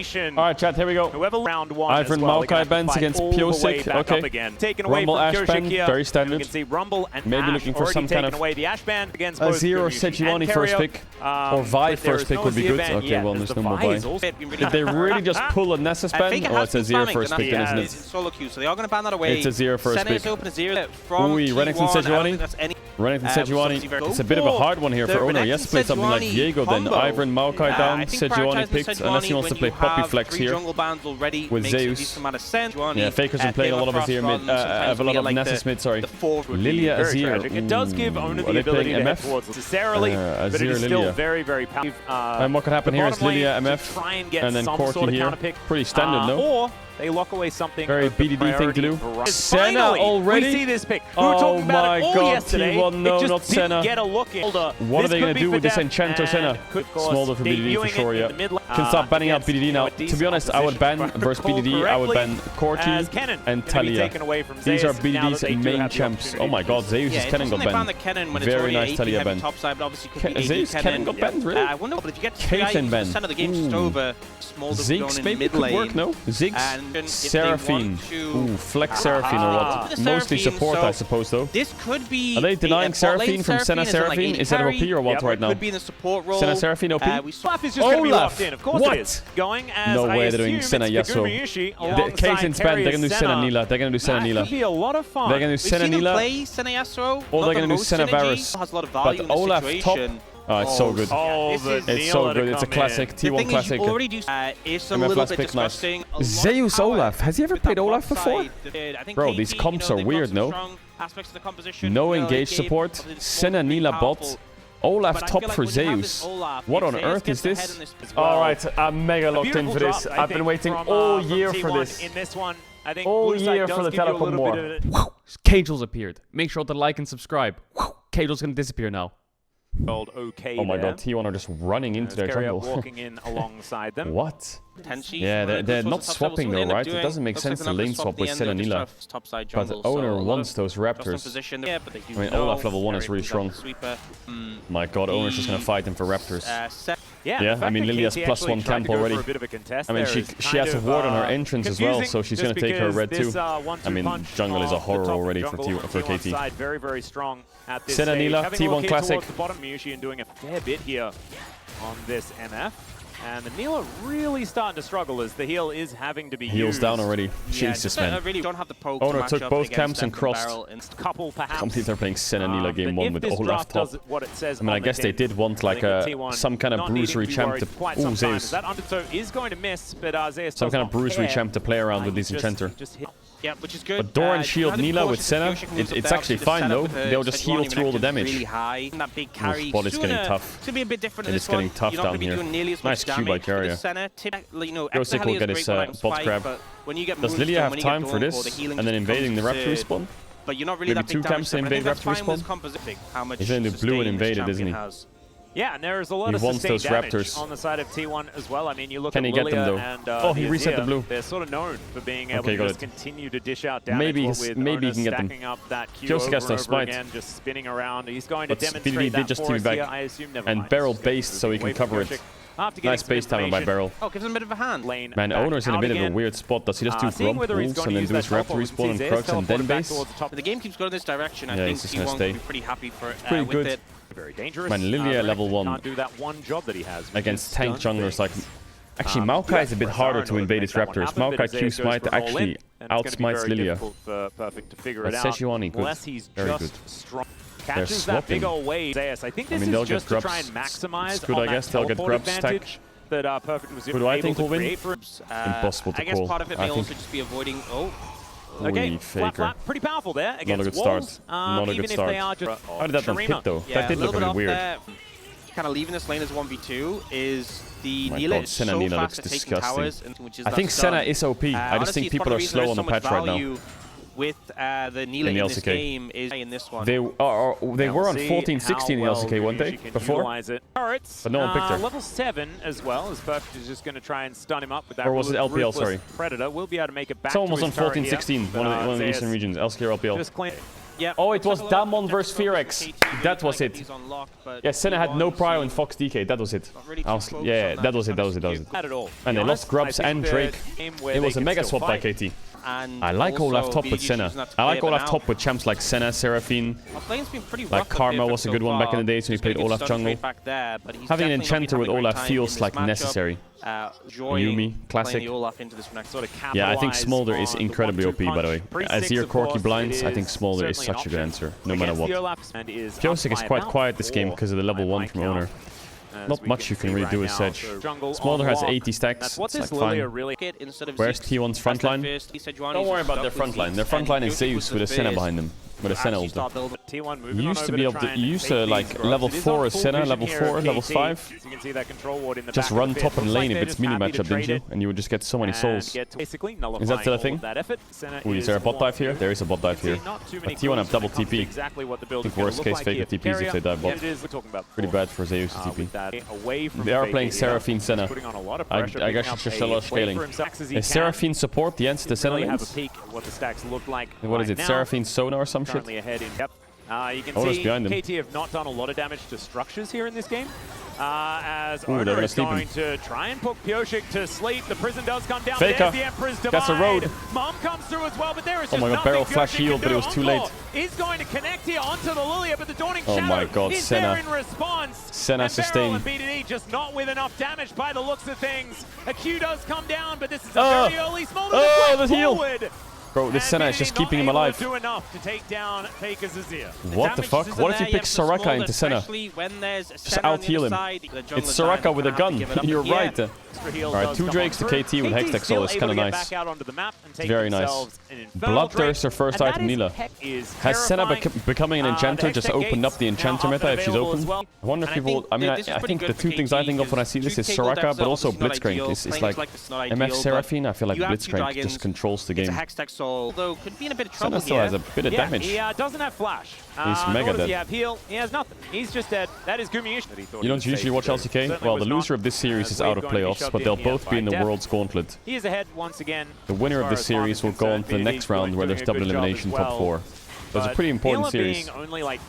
elimination. All right, chat, here we go. Whoever round one Ivern Maokai bans against Piosik. Okay. Taken away Rumble from Ash ban, here. very standard. You can see Rumble and Maybe Ash looking for some kind of away the Ash ban against a both zero Kyryushi Sejuani and first Kerio. pick. Or Vi first pick would be good. Okay, well, there's no more Vi. Did they really just pull a Nessus ban? Oh, it's a zero first pick, then, isn't it? Solo queue, so they are going to ban that away. It's a zero first Senna pick. is open a zero from Ooh, Renekton Sejuani. Sejuani. Renekton Sejuani. It's a bit of a hard one here for Owner. He has to play something like Diego then. Ivern Maokai down, Sejuani picked, unless he wants to play Poppy Flex here with Zeus. Yeah, Faker's been playing a lot of Azir mid, a lot of Nessus mid, sorry. Lilia Azir. It does give Owner the ability to head towards necessarily, but it is still very, very powerful. And what could happen here is Lilia MF, and then Corki here. Pretty standard, no? Or they lock away something. Very BDD thing to do. Senna already? We see this pick. Oh my god, T1, no, not Senna. Get a look in. What are they going to do with this Enchanto Senna? Smolder for BDD for sure, yeah. Can start banning out BDD now. To be honest, I would ban versus BDD, I would ban Corki and Talia. These are BDD's main champs. Oh my god, Zeus' Kennen got banned. Very nice Talia ban. Zeus' Kennen got banned, really? Caitlyn banned. Ziggs maybe could work, no? Ziggs? Seraphine. Ooh, Flex Seraphine or what? Mostly support, I suppose, though. This could be. Are they denying Seraphine from Senna Seraphine? Is that OP or what right now? Could be in the support role. Senna Seraphine OP? Olaf! What? No way they're doing Senna Yasuo. Caitlin's banned. They're going to do Senna Nila. They're going to do Senna Nila. That could be a lot of fun. They're going to do Senna Nila. Or they're going to do Senna Varus. But Olaf top. Oh, it's so good. It's so good. It's a classic. T1 classic. MF last pick, nice. Zeus Olaf. Has he ever played Olaf before? Bro, these comps are weird, no? No engage support. Senna Nila bot. Olaf top for Zeus. What on earth is this? Alright, I'm mega locked in for this. I've been waiting all year for this. All year for the Telecom war. Caedrel's appeared. Make sure to like and subscribe. Caedrel's gonna disappear now. Okay, oh my god, T1 are just running into their jungle. Walking in alongside them. What? Yeah, they're not swapping though, right? It doesn't make sense to lane swap with Senna Nila. But the owner wants those raptors. I mean, Olaf level 1 is really strong. My god, owner's just gonna fight him for raptors. Yeah, I mean, Lily has +1 camp already. I mean, she has a ward on her entrance as well, so she's gonna take her red too. I mean, jungle is a horror already for KT. Very, very strong at this Senna Nila, T1 classic. Miushi doing a fair bit here on this MF. And the Nila really starting to struggle as the heal is having to be Heals used. down already. Jesus, man. Really don't have the poke Owner took both camps and crossed. Couple perhaps. Companies are playing Senna Nila game 1 with Olaf top. I mean, I guess they did want like some kind of bruisery champ to... Ooh, Zeus. That Undertow is going to miss, but Zeus some kind of bruisery champ to play around with this Enchanter. Yeah, which is good. But Doran shield Nila with Senna, it's actually fine though. They'll just heal through all the damage. Really high. That big carry. But it's getting tough. It's be a bit different. It's getting tough down here. Nice Q by Carrier. Yosik will get his bot grab. Does Lilia have time for this? And then invading the Raptor respawn? Maybe 2 camps to invade Raptor respawn? He's going to do blue and invade it, isn't he? Yeah, and there's a lot of sustained damage on the side of T1 as well. I mean, you look at Lilia and oh, he reset the blue. They're sort of known for being able to just continue to dish out damage. Maybe he can get them. Josik has no smite. Just spinning around. He's going to demonstrate that just for us back. here. I assume never and mind. Barrel based so he can cover it. Nice base timer by Barrel. Oh, gives him a bit of a hand. Man, Owner's in a bit of a weird spot. Does he just do Grump Wolves and then do his Raptor respawn and Crux and then base? The game keeps going this direction. I think he won't be pretty happy for with it. Very dangerous. Man, Lilia level 1 can't do that one job that he has against tank junglers like... Actually, Maokai is a bit harder to invade his Raptors. Maokai Q Smite actually outsmites Lilia. But Sejuani, good. Very good. They're swapping. I think this is just to try and maximize. It's good, I guess. They'll get grub stack. That Perfect was who do I think will win? Impossible to call. I guess part of it may also just be avoiding... Okay, flat, pretty powerful there against Not a good start. Not a good start. How did that not hit though? That did look a bit weird. Kind of leaving this lane as 1v2 is the Nila is so fast at taking towers, I think Senna is OP. I just think people are slow on the patch right now. With the Nila in this game is in this one. They were on 14-16 in LCK, weren't they? Before? But no one picked her. Level 7 as well, as Perfect is just going to try and stun him up with that. Or was it LPL, sorry? Predator will be able to make it back. Someone was on 14-16, one of the eastern regions, LCK or LPL. Oh, it was Damon versus Fearex. That was it. Yeah, Senna had no prio in Fox DK. That was it. Yeah, that was it. And they lost Grubs and Drake. It was a mega swap by KT. I like Olaf top with Senna. I like Olaf top with champs like Senna, Seraphine. Like Karma was a good one back in the days when he played Olaf jungle. Having an enchanter with Olaf feels like necessary. Yumi, classic. Yeah, I think Smolder is incredibly OP, by the way. Azir Corki blinds, I think Smolder is such a good answer, no matter what. Pyosik is quite quiet this game because of the level 1 from owner. Not much you can really do with Sedge. Smolder has 80 stacks, it's like fine. Where's T1's frontline? Don't worry about their frontline. Their frontline is Zeus with a Senna behind them. With a Senna ult. You used to be able to, you used to like level 4 as Senna, level 4, level 5. Just run top and lane if it's mini matchup, didn't you? And you would just get so many souls. Is that still a thing? Ooh, is there a bot dive here? There is a bot dive here. But T1 have double TP. I think worst case Faker TPs if they dive bot. Pretty bad for Zeus TP. They are playing Seraphine Senna. I guess it's just a lot of scaling. Is Seraphine support the answer to Senna lanes? What is it, Seraphine Sona or some shit? Ahead in depth. You can see KT have not done a lot of damage to structures here in this game. As Oda is going to try and put Pyosik to sleep. The prison does come down. Faker. There's the Emperor's Divide. That's a road. Mom comes through as well, but there is just nothing Barrel flash healed, but it was too late. He's going to connect here onto the Lilia, but the Dawning Shadow my God, is there in response. Senna sustained. And BDD just not with enough damage by the looks of things. A Q does come down, but this is a very early small the heal. Forward. Bro, this Senna is just keeping him alive. What the fuck? What if you pick Soraka into Senna? Just out-heal him. It's Soraka with a gun. You're right. Alright, 2 Drakes to KT with Hextech Soul is kind of nice. Very nice. Bloodthirster first item Nila. Has Senna becoming an enchanter just opened up the enchanter meta if she's open? I wonder if people... I mean, I think the 2 things I think of when I see this is Soraka, but also Blitzcrank. It's like MF Seraphine. I feel like Blitzcrank just controls the game. Although could be in a bit of trouble Senna still has a bit of damage. He doesn't have flash. He's mega dead. Does he have heal? He has nothing. He's just dead. That is Gumiish. You don't usually watch LCK? Well, the loser of this series is out of playoffs, but they'll both be in the World's Gauntlet. He is ahead once again. The winner of this series will go on to the next round where there's double elimination top 4. It's a pretty important series.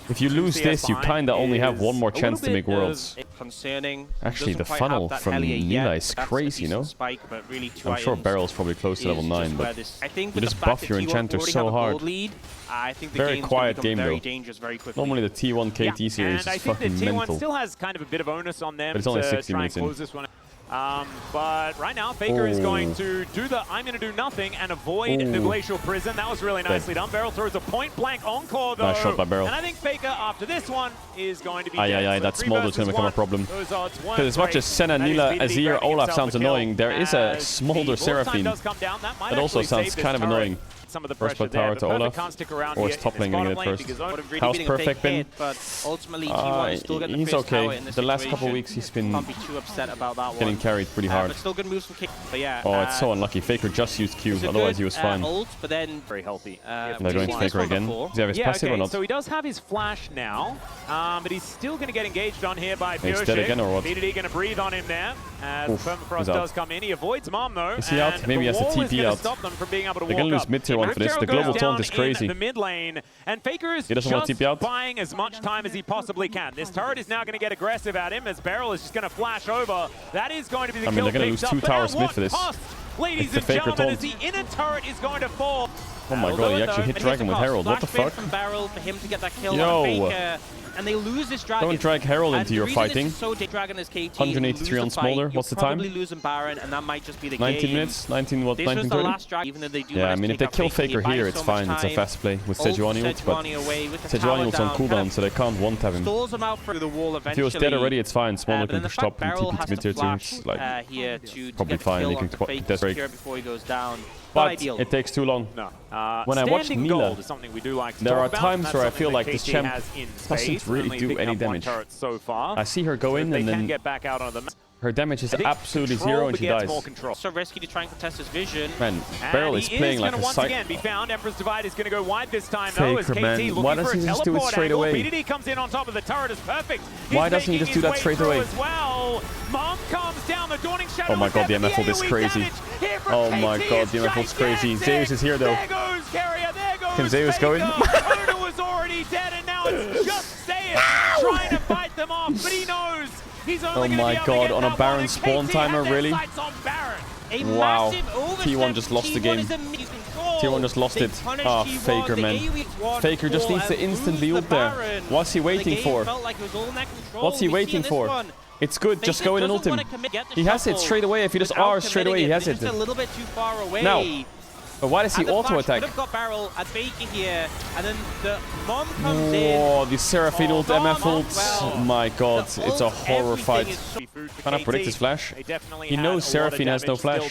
If you lose this, you kinda only have one more chance to make Worlds. Actually, the funnel from Nila is crazy, no? I'm sure Barrel's probably close to level 9, but you just buff your Enchanter so hard. Very quiet game though. Normally the T1 KT series is fucking mental. T1 still has kind of a bit of onus on them, but it's only 60 minutes in. But right now, Faker is going to do the I'm going to do nothing and avoid the Glacial Prison. That was really nicely done. Barrel throws a point-blank encore, though. Nice shot by Barrel. And I think Faker, after this one, is going to be that Smolder's going to become a problem. Because as much as Senna, Nila, Azir, Olaf sounds annoying, there is a Smolder Seraphine. That also sounds kind of annoying. Some of the first pressure tower there. to Olaf, or is top lane getting it first? How's Perfect been? He's okay. The last couple weeks he's been getting carried pretty hard. Oh, it's so unlucky. Faker just used Q, otherwise he was fine. But then very healthy. They're going to Faker again. Does he have his passive or not? So he does have his flash now, but he's still going to get engaged on here by Pyosik. He's dead again or what? BDD going to breathe on him there. Permafrost does come in. He avoids Mom though. Is he out? Maybe he has the TP out. They're going to lose mid-tier 1 for this. The global taunt is crazy. The mid lane, and Faker is just buying as much time as he possibly can. This turret is now going to get aggressive at him as Barrel is just going to flash over. That is going to be the kill. They're going to lose 2 towers mid for this. Ladies and gentlemen, as the inner turret is going to fall. Oh my god, he actually hit Dragon with Herald. What the fuck? Yo! And they lose this dragon. Don't drag Herald into your fighting. 183 on Smolder. What's the time? 19 minutes? 19 what? 19:30? Yeah, I mean if they kill Faker here, it's fine. It's a fast play with Sejuani ult, but Sejuani ult's on cooldown, so they can't one-tap him. If he was dead already, it's fine. Smolder can push top and TP to mid-tier 2. It's like probably fine. He can death break. But it takes too long. When I watch Nila, there are times where I feel like this champ doesn't really do any damage. I see her go in and then her damage is absolutely 0 and she dies. So risky to try and contest his vision. Man, Barrel is playing like a psycho. Again be found. Emperor's Divide is going to go wide this time though. Faker, man. Why doesn't he just do it straight away? BDD comes in on top of the turret is perfect. Why doesn't he just do that straight away? Mom comes down, the Dawning Shadow. Oh my god, the MF ult is crazy. Oh my god, the MF ult's crazy. Zeus is here though. There goes Carrier, there goes Can Zeus go in? chance. Just say it. Trying to fight them off, but he knows he's only oh my god, on a Baron spawn timer, really? Wow. T1 just lost the game. T1 just lost it. Ah, Faker, man. Faker just needs to instantly ult there. What's he waiting for? What's he waiting for? It's good, just go in and ult him. He has it straight away. If he just R straight away, he has it. Now. But why does he auto-attack? Oh, the Seraphine ult, MF ult. Oh my god, it's a horror fight. Can I predict his flash? He knows Seraphine has no flash.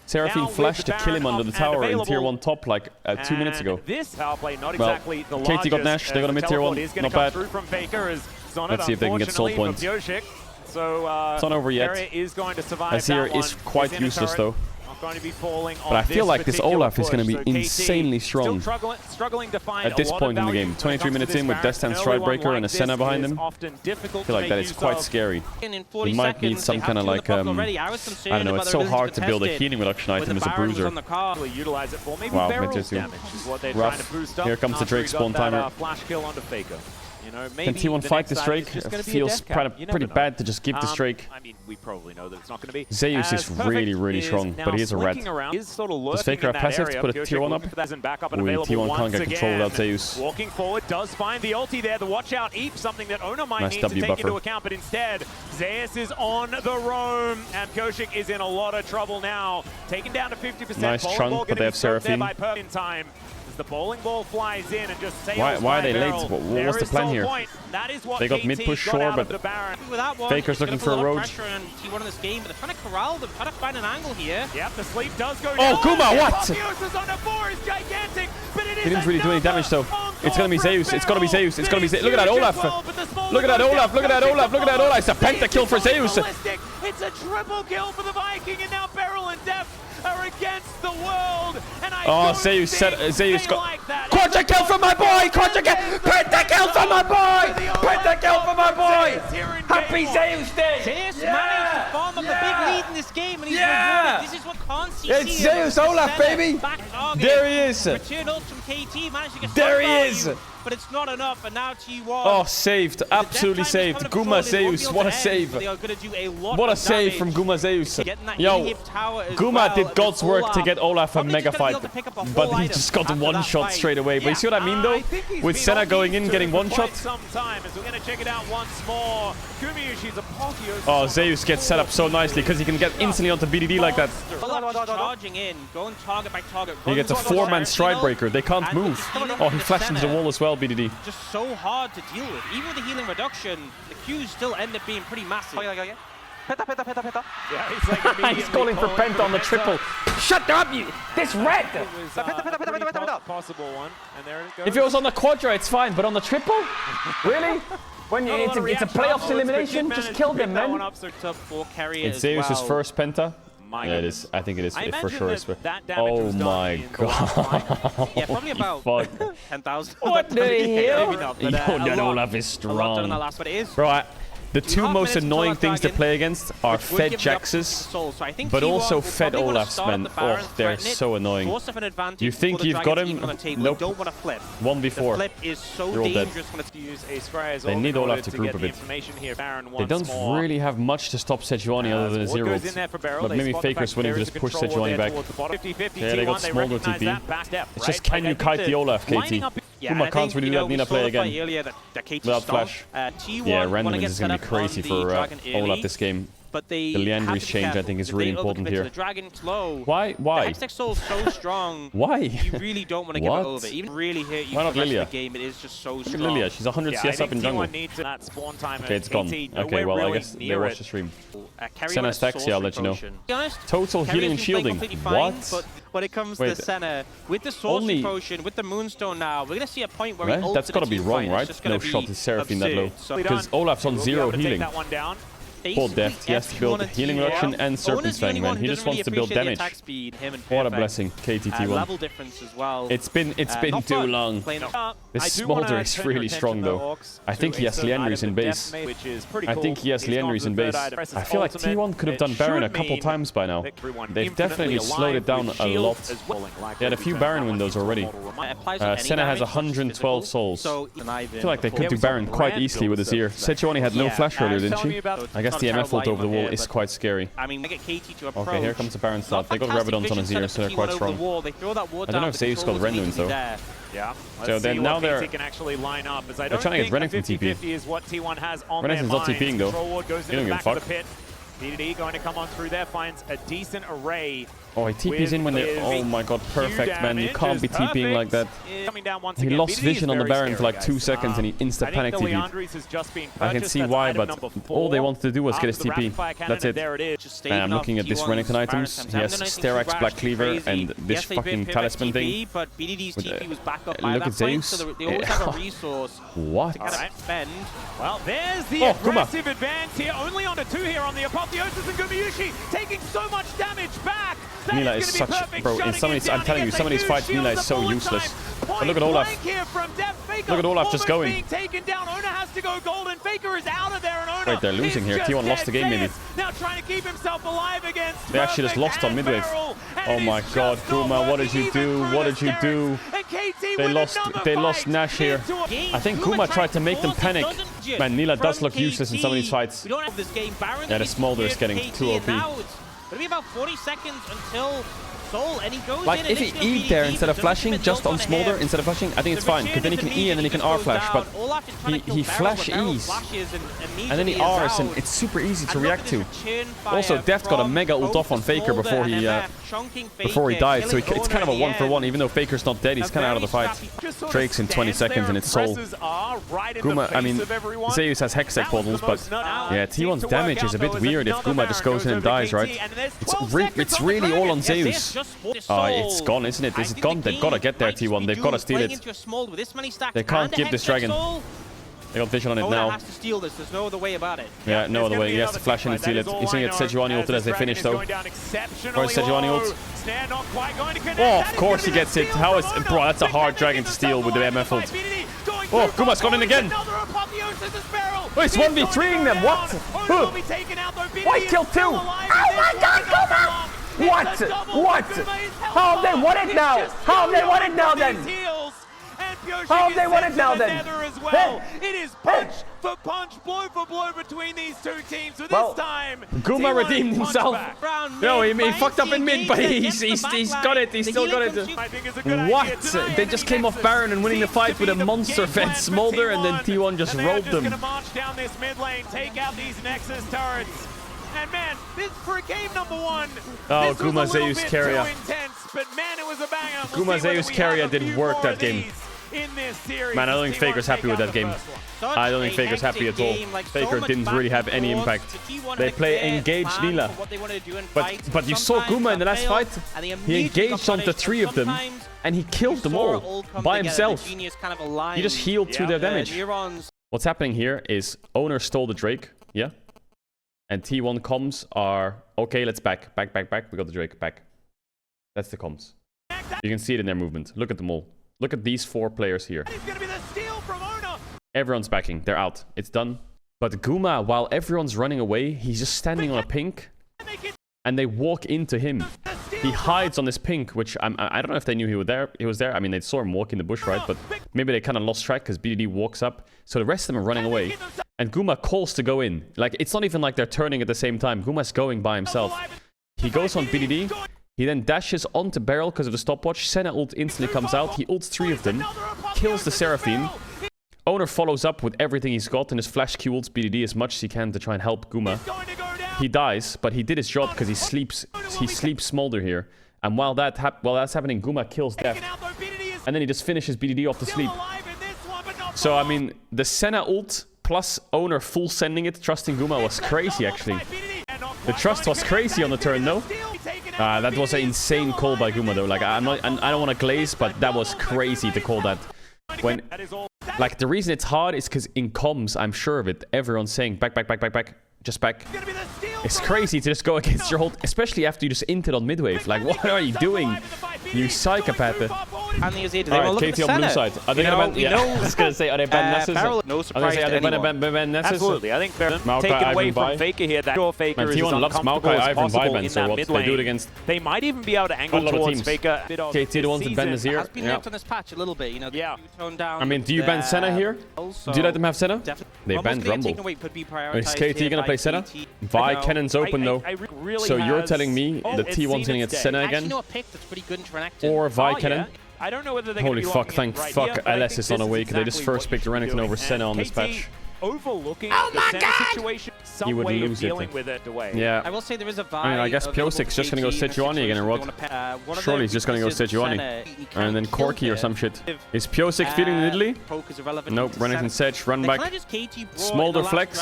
Seraphine flashed to kill him under the tower in tier 1 top like 2 minutes ago. Well, KT got Nash, they got a mid tier 1, not bad. Let's see if they can get soul points. It's not over yet. Azir is quite useless though. But I feel like this Olaf is going to be insanely strong at this point in the game. 23 minutes in with Destined Stridebreaker and a Senna behind him. I feel like that is quite scary. He might need some kind of like, I don't know, it's so hard to build a healing reduction item as a bruiser. Wow, mid tier 2. Rough. Here comes the Drake spawn timer. Can T1 fight this Drake? Feels pretty bad to just give this Drake. I mean, we probably know that it's not going to be. Zeus is really strong, but he is a rat. Does Faker have passive to put a tier 1 up? Ooh, T1 can't get control without Zeus. Walking forward does find the ulti there. The watch out Eep, something that Ono might need to take into account, but instead, Zeus is on the roam, and Pyoshik is in a lot of trouble now. Taken down to 50%. Nice chunk, but they have Seraphine. The bowling ball flies in and just sails. Why are they late? What was the plan here? They got mid push sure, but Faker's looking for a road. T1 in this game, but they're trying to corral them, trying to find an angle here. Yep, the sleep does go down. Oh, Kuma, what? He didn't really do any damage though. It's gonna be Zeus. It's gonna be Zeus. It's gonna be Zeus. Look at that Olaf. Look at that Olaf. Look at that Olaf. Look at that Olaf. It's a pentakill for Zeus. It's a triple kill for the Viking, and now Beryl and Def are against the world. And oh, Zeus got quadra kill from my boy. Quadra kill. Pentakill from my boy. Pentakill from my boy. Happy Zeus Day. Zeus managed to farm up the big lead in this game, and he's rewarded. This is what Kansi It's Zeus Olaf, baby. There he is. Return ult from KT, managed to get there he is. But it's not enough, and now T1. Oh, saved. Absolutely saved. Guma Zeus. What a save. What a save from Guma Zeus. Yo, Guma did God's work to get Olaf a mega fight, but he just got one shot straight away. But you see what I mean, though? With Senna going in, getting one shot. Oh, Zeus gets set up so nicely because he can get instantly onto BDD like that. Charging in, going target by target. He gets a 4-man Stridebreaker. They can't move. Oh, he flashed into the wall as well. BDD. Just so hard to deal with. Even with the healing reduction, the Qs still end up being pretty massive. Yeah, he's calling for Penta on the triple. Shut up, you! This red! Possible one, and there it goes. If it was on the quadra, it's fine, but on the triple? Really? When it's a playoffs elimination, just kill them, man. It's Zeus' first Penta. Yeah, it is. I think it is. It for sure is. Oh my god. Yeah, probably about 10,000. What the hell? Yo, that Olaf is strong. Bro, the two most annoying things to play against are Fed Jaxes, but also Fed Olafs, man. Oh, they're so annoying. You think you've got him? Nope. One before. You're all dead. They need Olaf to group a bit. They don't really have much to stop Sejuani other than a 0 ult. But maybe Faker's winning to just push Sejuani back. Yeah, they got Smolder TP. It's just, can you kite the Olaf, KT? Kuma can't really let Nina play again without flash. Yeah, randomness is going to be crazy for Olaf this game. But the Leandry's change, I think, is really important here. Why? The Hextech Soul is so strong. Why? You really don't want to give it over. Even really hit you for the rest of the game, it is just so strong. Lilia, she's 100 CS up in jungle. Okay, it's gone. Okay, well, I guess they watched the stream. Senna stacks, yeah, I'll let you know. Total healing and shielding. What? But when it comes to Senna, with the Sorcery Potion, with the Moonstone now, we're going to see a point where he ults. That's got to be wrong, right? No shot is Seraphine that low. Because Olaf's on 0 healing. Poor Deft. He has to build healing reduction and Serpent's Fang, man. He just wants to build damage. What a blessing, KTT1. Level difference as well. It's been too long. This Smolder is really strong, though. I think he has Liandry's in base. I think he has Liandry's in base. I feel like T1 could have done Baron a couple times by now. They've definitely slowed it down a lot. They had a few Baron windows already. Senna has 112 souls. I feel like they could do Baron quite easily with his ear. Sejuani had no flash earlier, didn't she? I guess the MF ult over the wall is quite scary. Okay, here comes the Baron start. They got Rabadons on his ear, so they're quite strong. I don't know if Zeus got Renduins, though. Yeah. So then now they're trying to get Renekton TP. Renekton's not TPing, though. He don't give a fuck. DDD going to come on through there, finds a decent array. Oh, he TP's in when they... Oh my god, perfect, man. You can't be TPing like that. He lost vision on the Baron for like 2 seconds and he insta-panic TP'd. I can see why, but all they wanted to do was get his TP. That's it. And I'm looking at this Renekton items. He has Sterak's Black Cleaver and this fucking talisman thing. Look at Zeus. What? Well, there's the aggressive advance here. Only on a 2 here on the Apotheosis, and Gumayusi taking so much damage back. Nila is such... Bro, in some of these, I'm telling you, some of these fights, Nila is so useless. But look at Olaf. Look at Olaf just going. Wait, they're losing here. T1 lost the game, maybe. They actually just lost on midwave. Oh my god, Guma, what did you do? What did you do? They lost Nash here. I think Guma tried to make them panic. Man, Nila does look useless in some of these fights. Yeah, the Smolder is getting too OP. It'll be about 40 seconds until Soul, and he goes like, if he E there instead of flashing, just on Smolder instead of flashing, I think it's fine, because then he can E and then he can R flash, but he flash E's, and then he R's, and it's super easy to react to. Also, Deft got a mega ult off on Faker before he died, so it's kind of a 1-for-1, even though Faker's not dead, he's kind of out of the fight. Drake's in 20 seconds and it's Soul. Guma, I mean, Zeus has Hextech portals, but yeah, T1's damage is a bit weird if Guma just goes in and dies, right? It's really all on Zeus. It's gone, isn't it? Is it gone? They've got to get there, T1. They've got to steal it. They can't give this dragon. They got vision on it now. There's no other way about it. Yeah, no other way. He has to flash in and steal it. He's going to get Sejuani ulted as they finish, though. Or Sejuani ult. Oh, of course he gets it. How is... Bro, that's a hard dragon to steal with the MF ult. Oh, Guma's gone in again. Oh, he's 1v3ing them. What? Why kill 2? Oh my god, Guma! What? What? How have they won it now? How have they won it now then? How have they won it now then? It is punch for punch, blow for blow between these two teams. So this time, Guma redeemed himself. No, he fucked up in mid, but he's got it. He's still got it. What? They just came off Baron and winning the fight with a monster fed Smolder, and then T1 just rolled them. March down this mid lane, take out these Nexus turrets. And man, this for game number 1. Oh, Guma Zeus Carrier. Guma Zeus Carrier didn't work that game. Man, I don't think Faker's happy with that game. I don't think Faker's happy at all. Faker didn't really have any impact. They play engaged Nila. But you saw Guma in the last fight. He engaged onto 3 of them. And he killed them all by himself. He just healed to their damage. What's happening here is Owner stole the Drake. Yeah. And T1 comms are, okay, let's back. We got the Drake, back. That's the comms. You can see it in their movement. Look at them all. Look at these 4 players here. Everyone's backing. They're out. It's done. But Guma, while everyone's running away, he's just standing on a pink. And they walk into him. He hides on this pink, which I don't know if they knew he was there. I mean, they saw him walk in the bush, right? But maybe they kind of lost track because BDD walks up. So the rest of them are running away. And Guma calls to go in. Like, it's not even like they're turning at the same time. Guma's going by himself. He goes on BDD. He then dashes onto Barrel because of the stopwatch. Senna ult instantly comes out. He ults 3 of them. Kills the Seraphine. Owner follows up with everything he's got and his flash Q ults BDD as much as he can to try and help Guma. He dies, but he did his job because he sleeps Smolder here. And while that's happening, Guma kills Deft. And then he just finishes BDD off to sleep. So, I mean, the Senna ult plus Owner full sending it, trusting Guma was crazy, actually. The trust was crazy on the turn, no? That was an insane call by Guma, though. Like, I don't want to glaze, but that was crazy to call that. Like, the reason it's hard is because in comms, I'm sure of it, everyone's saying back. just back. It's crazy to just go against your ult, especially after you just inted on mid-wave. Like, what are you doing? You psychopath. Alright, KT on blue side. Are they gonna ban? Yeah, I was gonna say, are they ban Nessus? No surprise to anyone. Absolutely, I think they're taken away from Faker here. That sure Faker is as uncomfortable as possible in that mid lane. They might even be able to angle towards Faker. KT the ones that ban Nazir. Has been nerfed on this patch a little bit, you know. Yeah. I mean, do you ban Senna here? Do you let them have Senna? They banned Rumble. Is KT gonna play Senna? Vi Cannon's open though. So you're telling me the T1's gonna get Senna again? Or Vi Cannon? I don't know whether they holy fuck, thank fuck LS is on Awake. They just first picked Renekton over Senna on this patch. Overlooking the Senna situation, some way of dealing with it away. Yeah. I will say there is a vibe. I mean, I guess Piosik's just gonna go Sejuani again, or what? Surely he's just gonna go Sejuani. And then Corki or some shit. Is Piosik feeling the Nidalee? Nope, Renekton Sedge, run back. Smolder flex.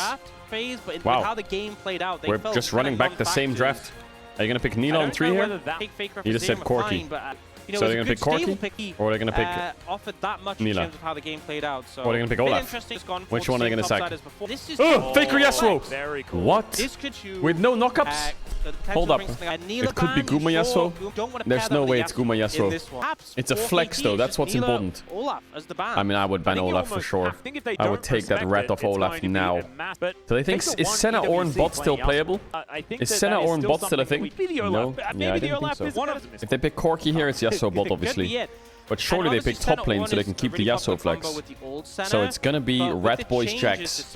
Wow. We're just running back the same draft. Are you gonna pick Nila on 3 here? You just said Corki. So they're going to pick Corki? Or are they going to pick Nila? How the game played out, so or are they going to pick Olaf? Which one are they going to sack? Oh, Faker Yasuo! Cool. What? With no knockups? Hold up. It could be Guma Yasuo. There's no way it's Guma Yasuo. It's a flex though, that's what's important. I mean, I would ban Olaf for sure. I would take that rat off Olaf now. Do they think, is Senna Ornn bot still playable? Is Senna Ornn bot still a thing? No? Yeah, I didn't think so. If they pick Corki here, it's Yasuo bot, obviously. But surely they pick top lane so they can keep the Yasuo flex. So it's gonna be Rat Boys Jax.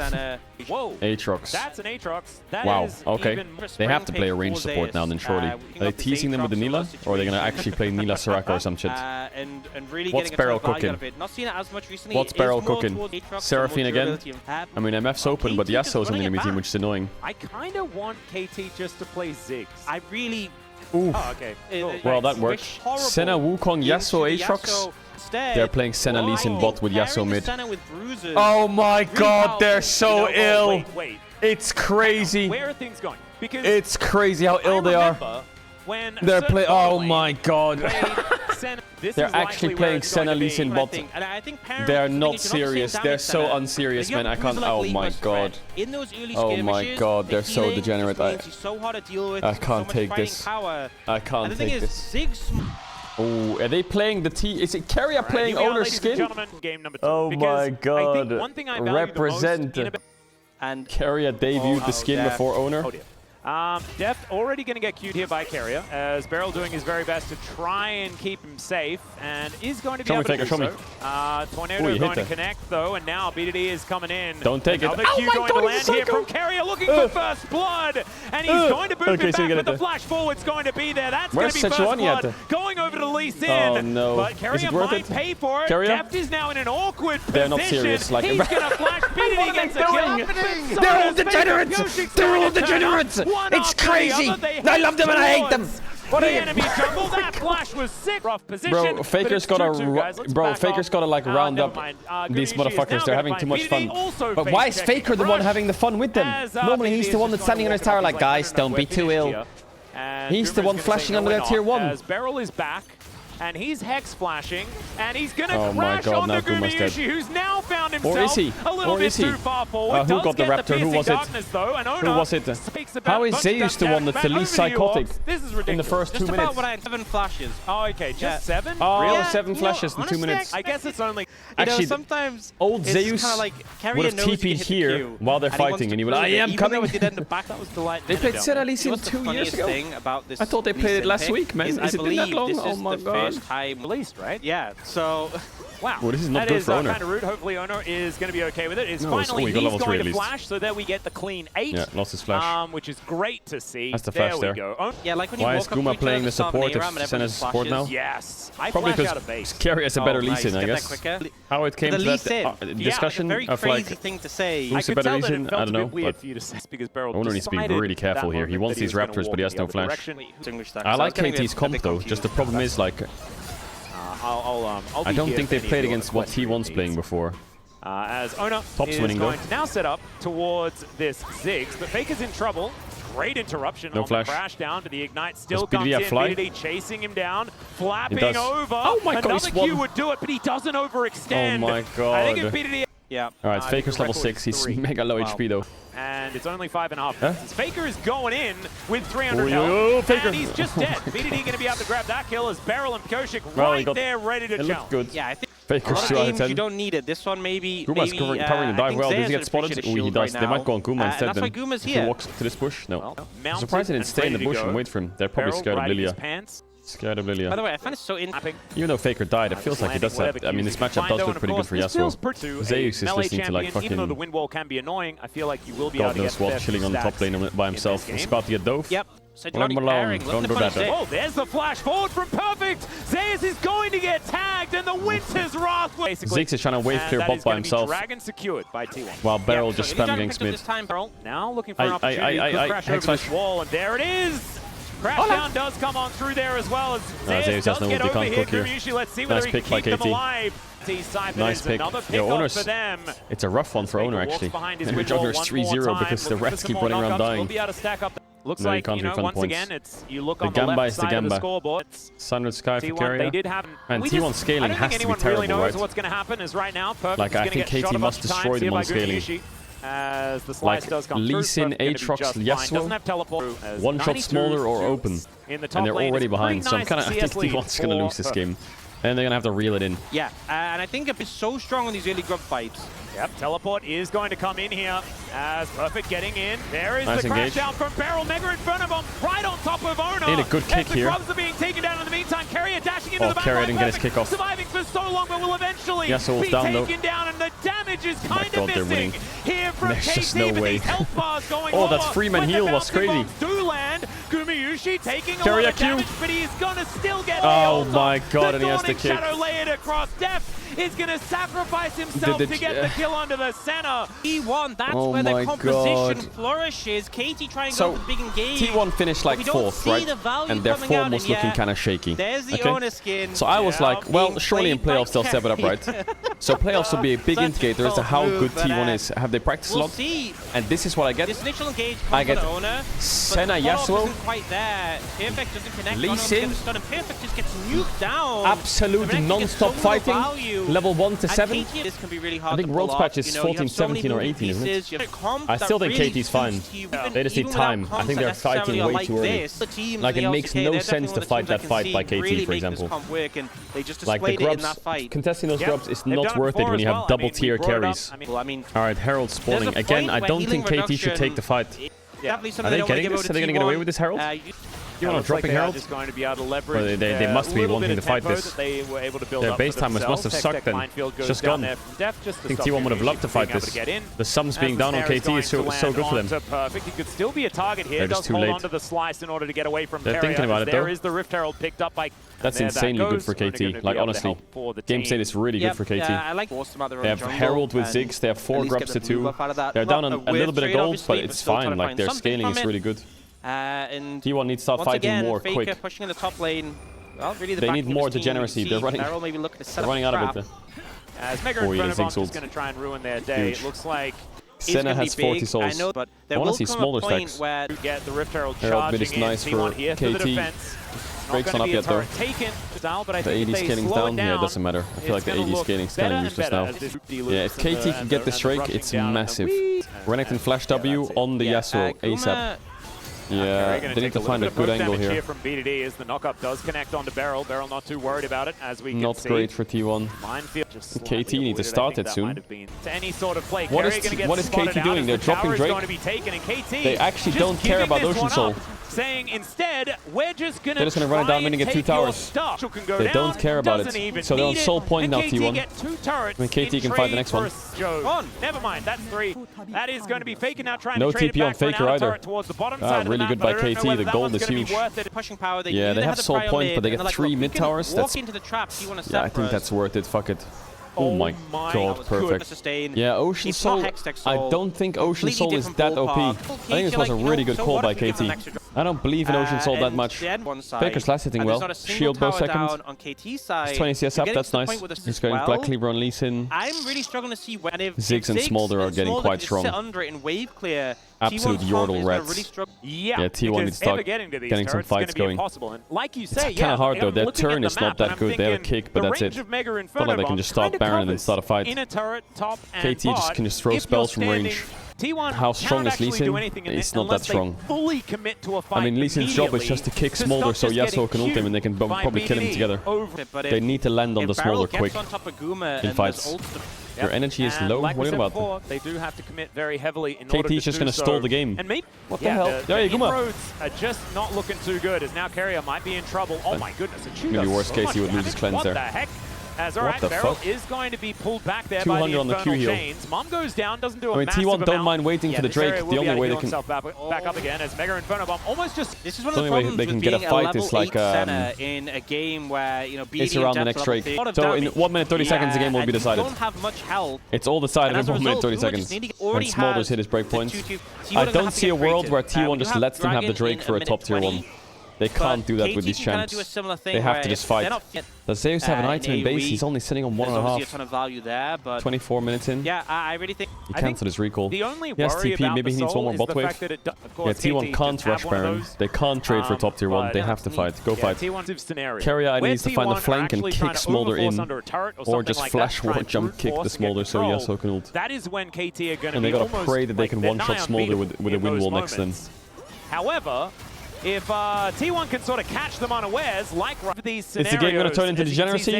Aatrox. That's an Aatrox. Wow, okay. They have to play a range support now then, surely. Are they teasing them with the Nila? Or are they gonna actually play Nila Soraka or some shit? What's Beryl cooking? What's Beryl cooking? Seraphine again? I mean, MF's open, but Yasuo's in the enemy team, which is annoying. I kind of want KT just to play Ziggs. I really... Ooh. Oh, okay. Well, that works. Senna, Wukong, Yasuo, Aatrox. They're playing Senna Lee Sin bot with Yasuo mid. Oh my god, they're so ill. Wait. It's crazy. Where are things going? Because it's crazy how ill they are. They're playing. Oh my god. They're actually playing Senna Lee Sin bot. They're not serious. They're so unserious, man. I can't. Oh my god. Oh my god. They're so degenerate. I can't take this. I can't take this. Oh, are they playing the T? Is it Carrier playing owner skin? Oh my god. Represent. And Carrier debuted the skin before owner. Deft already going to get queued here by Carrier, as Beryl doing his very best to try and keep him safe, and is going to be able to do so. Tornado going to connect, though, and now BDD is coming in. Don't take it. Another Q going to land here from Carrier, looking for first blood, and he's going to boot it back, but the flash forward's going to be there. That's going to be first blood, going over to Lee Sin. Oh, no. But Carrier might pay for it. Deft is now in an awkward position. They're not serious. Like, he's going to flash BDD against the kill. They're all degenerates! They're all degenerates! It's crazy! I love them and I hate them! What the enemy jungle, that flash was sick. Rough position. Bro, Faker's gotta like round up these motherfuckers. They're having too much fun. But why is Faker the one having the fun with them? Normally he's the one that's standing on his tower like, guys, don't be too ill. He's the one flashing under their tier 1. As Beryl is back. And he's Hex flashing, and he's gonna crash on the Gumayushi, who's now found himself a little bit too far forward. Who got the Raptor? Who was it? Who was it? How is Zeus the one that's the least psychotic in the first 2 minutes? 7 flashes. Oh, okay, just 7? Oh, really? 7 flashes in 2 minutes. I guess it's only... Actually, sometimes old Zeus would have TP'd here while they're fighting, and he would, I am coming. They played Senna Lee Sin 2 years ago. I thought they played it last week, man. Is it been that long? Oh my god. Time released, right? Yeah, so... Wow. Well, this is not good for Owner. Kind of rude. Hopefully Owner is going to be okay with it. It's finally he's going to flash, so there we get the clean 8. Yeah, lost his flash. Which is great to see. That's the flash there. Go. Yeah, like when you why is Guma playing the support if Senna's support now? Yes. Probably because Carrier has a better Lee Sin, I guess. How it came to that discussion of like, who's a better Lee Sin? I don't know, but Owner needs to be really careful here. He wants these Raptors, but he has no flash. I like KT's comp though, just the problem is like, I don't think they've played against what T1's playing before. As Owner is winning going to now set up towards this Ziggs, but Faker's in trouble. Great interruption on the crash down to the Ignite. Still comes in, BDD chasing him down, flapping over. Oh my god, another Q would do it, but he doesn't overextend. Oh my god. I think if BDD... Yeah. Alright, Faker's level 6, he's mega low HP though. And and it's only 5.5 minutes. Faker is going in with 300 health, and he's just dead. BDD going to be able to grab that kill as Beryl and Koshik right there ready to jump. Good. Yeah, I think Faker's a lot of games you don't need it. This one maybe. Guma's covering the dive well. Does he get spotted? Oh, he does. They might go on Guma instead. That's why Guma's here. He walks to this bush. No. I'm surprised they didn't stay in the bush and wait for him. They're probably scared of Lilia. Scared of Lilia. By the way, I find it so interesting. Even though Faker died, it feels like he does that. I mean, this matchup does look pretty good for Yasuo. Zeus is listening to like fucking... Even though the wind wall can be annoying, I feel like you will be God able to knows get what, chilling on the top lane by himself. He's about to get dove. Yep. Let him alone. Don't do that. Oh, there's the flash forward from Perfect. Zeus is going to get tagged, and the Winter's Wrath. Ziggs is trying to wave clear bot by himself. Dragon secured by T1. While Beryl just spam ganks mid. Now looking for an opportunity to crash over this wall, and there it is. Crashdown does come on through there as well as Zeus does get over here. Let's see whether he can keep them alive. Nice pick. Owners, it's a rough one for Owner actually. And Jugger's 3-0 because the rats keep running around dying. Looks like, you know, once again, it's you look on the left side of the scoreboard. Sunred Sky for Carrier. They did have, and T1 scaling has to be terrible, right? What's going to happen is right now, like I think KT must destroy them on scaling. As the slice does come Lee Sin, Aatrox, Yasuo, one shot smaller or open, and they're already behind. So I'm kind of, I think T1's going to lose this game. And they're going to have to reel it in. Yeah, and I think it's so strong on these early grub fights. Yep, Teleport is going to come in here as Perfect getting in. There is the crash down from Beryl. Mega Inferno Bomb right on top of Owner. Need a good kick here. The grubs are being taken down in the meantime. Carrier dashing into the back. Carrier didn't get his kick off. Surviving for so long, but will eventually be taken down, and the damage is kind of missing here from KT. No way. Oh, that's free man heal was crazy. Gumayushi taking a lot of damage, but he's going to still get oh my god, and he has the kick. Shadow layered across depth is going to sacrifice himself to get the kill onto the center. T1, that's where the composition flourishes. KT trying to go for the big engage. T1 finished like 4th, right? And their form was looking kind of shaky. There's the owner skin. So I was like, well, surely in playoffs they'll step it up, right? So playoffs will be a big indicator as to how good T1 is. Have they practiced a lot? And this is what I get. This initial engage I get Senna Yasuo. Quite there. Perfect doesn't connect. Lee Sin. Perfect just gets nuked down. Absolute non-stop fighting. Level 1 to 7. This can be really hard. I think World's patch is 14, 17 or 18, isn't it? I still think KT's fine. They just need time. I think they're fighting way too early. Like, it makes no sense to fight that fight by KT, for example. Like, the grubs, contesting those grubs is not worth it when you have double tier carries. Alright, Herald spawning. Again, I don't think KT should take the fight. Are they getting this? Are they going to get away with this Herald? You want to dropping Herald? Going to be able to leverage they must be wanting to fight this. Their base timers must have sucked then. It's just gone. I think T1 would have loved to fight this. The sums being down on KT is so good for them. Perfect. He could still be a target here. They're just too late. Onto the slice in order to get away from They're thinking about it though. There is the Rift Herald picked up by. That's insanely good for KT. Like, honestly, game state is really good for KT. They have Herald with Ziggs. They have 4 grubs to 2. They're down a little bit of gold, but it's fine. Like, their scaling is really good. And T1 needs to start fighting more quick. Pushing in the top lane. Well, really they need more degeneracy. They're running out of it. As Mega Inferno Bomb is going to try and ruin their day. It looks like Senna has 40 souls. I want to see smaller stacks. Get the Rift Herald bit is nice for KT. Breaks on up yet though. The AD scaling's down. Yeah, it doesn't matter. I feel like the AD scaling's kind of useless now. Yeah, if KT can get this Drake, it's massive. Renekton flash W on the Yasuo ASAP. Yeah, they need to find a good angle here. From BDD as the knockup does connect onto Beryl. Beryl not too worried about it, as we can see. Not great for T1. KT need to start it soon. What is KT doing? They're dropping Drake. They actually don't care about Ocean Soul. Saying instead, we're just going to run it down, winning at 2 towers. They don't care about it. So they're on Soul Point now, T1. When KT can fight the next one. Never mind, that's 3. That is going to be Faker now trying to trade TP on Faker either. Really good by KT. The gold is huge. Yeah, they have Soul Point, but they get 3 mid towers. Yeah, I think that's worth it. Fuck it. Oh my god, perfect. Yeah, Ocean Soul, I don't think Ocean Soul is that OP. I think this was a really good call by KT. I don't believe in Ocean Soul that much. Faker's last hitting well. Shield bow second. It's 20 CS up, that's nice. He's going Black Cleaver on Lee Sin. I'm really struggling to see when Ziggs and Smolder are getting quite strong. Absolute Yordle rats. Yeah, T1 needs to start getting some fights going. It's kind of hard though, their turn is not that good. They have a kick, but that's it. Not like they can just start Baron and then start a fight. KT just can just throw spells from range. T1 how strong is Lee Sin? It's not that strong. Fully commit to a fight. I mean, Lee Sin's job is just to kick Smolder so Yasuo can ult him and they can probably kill him together. They need to land on the Smolder quick in fights. Your energy is low. What are you about? They do have to commit very heavily in order KT's just going to stall the game. And maybe what the hell? The inroads are just not looking too good, as now Carrier might be in trouble. Oh my goodness. Maybe worst case he would lose his cleanse there. What the heck? As alright, Beryl is going to be pulled back there by the on the Q Infernal heal. Chains. Mom goes down, doesn't do a massive massive T1 don't mind waiting for the Drake. The only way they can back up again as Mega Inferno Bomb almost just. This is one of the problems with being a level 8 center in a game where it's around the next Drake. So in 1 minute 30 seconds the game will be decided. You don't have much health. It's all decided in 1 minute 30 seconds. When Smolder's hit his breakpoints. I don't see a world where T1 just lets them have the Drake for a top tier 1. They can't do that with these champs. They have to just fight. Does Zeus have an item in base? He's only sitting on 1.5. There's obviously a ton of value there, but 24 minutes in. Yeah, I really think he cancelled his recall. The only yes, TP. Maybe he needs one more bot wave. Yeah, T1 can't rush Baron. They can't trade for top tier 1. They have to fight. Go fight. Carrier either needs to find the flank and kick Smolder in, or just flash ward jump kick the Smolder so Yasuo can ult. That is when KT are going to. And they gotta pray that they can one-shot Smolder with a wind wall next to them. However, if T1 can sort of catch them unawares, like these scenarios, is the game going to turn into degeneracy?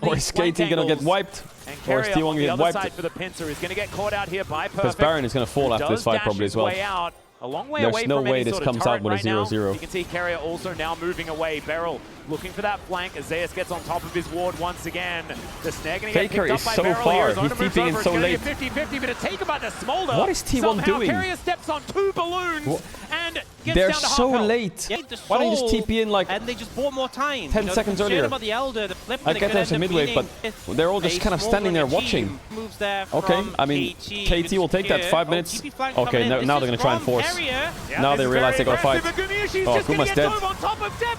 Or is KT going to get wiped? Or is T1 going to get wiped? For the pincer is going to get caught out here by Perfect. Because Baron is going to fall after this fight probably as well. A long way There's away no from way any this sort comes of out with a 0-0. You can see Carrier also now moving away. Beryl looking for that flank as Zeus gets on top of his ward once again. The snare going to get picked up by Beryl far. He's TPing in so late. 50-50, but a take about the Smolder. What is T1 doing? Carrier steps on 2 balloons and gets They're down to so late. Yeah, why don't you just TP in like and they just bought more time. 10 seconds earlier. About the Elder, the flip, I get there's a mid-wave, but they're all just kind of standing there watching. Okay, I mean, KT will take that 5 minutes. Okay, now they're going to try and force. Now they realize they got to fight. Oh, Guma's dead.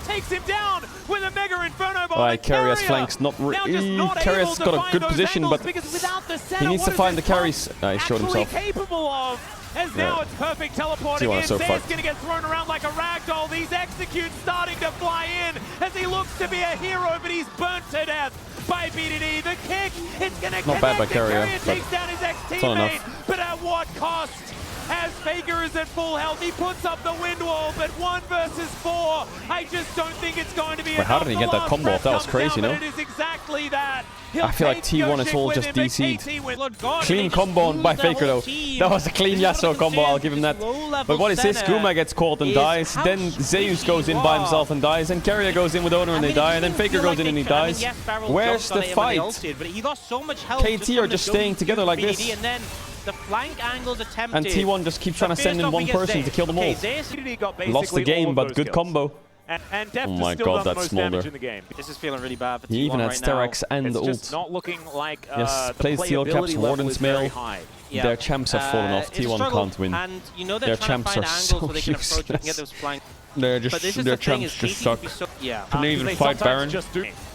Takes him down with a Mega Inferno Bomb. Right, Carrier's flanks not really. Carrier's got a good position, but he needs to find the carries. He showed himself. As now it's Perfect teleporting in. So Zeus going to get thrown around like a ragdoll. These executes starting to fly in as he looks to be a hero, but he's burnt to death by BDD. The kick, it's going to connect. Not bad by Carrier, but takes down his ex-teammate, but at what cost? As Faker is at full health, he puts up the wind wall, but 1 versus 4. I just don't think it's going to be enough. How did he get that combo off? That was crazy, no? It is exactly that. I feel like T1 is all just DC'd. Clean combo by Faker though. That was a clean Yasuo combo, I'll give him that. But what is this? Guma gets caught and dies. Then Zeus goes in by himself and dies. And Carrier goes in with Owner and they die. And then Faker goes in and he dies. Where's the fight? KT are just staying together like this. The flank angles attempted. And T1 just keeps trying to send in one person to kill them all. Lost the game, but good combo. And oh my god, that's Smolder. This is feeling really bad for T1 he even had Sterex and ult. It's not looking like yes, plays Telecaps, Warden's Mail. Yeah. Their champs have fallen off. T1 can't win. And you know their champs are so useless. Their champs just suck. Can they even fight Baron?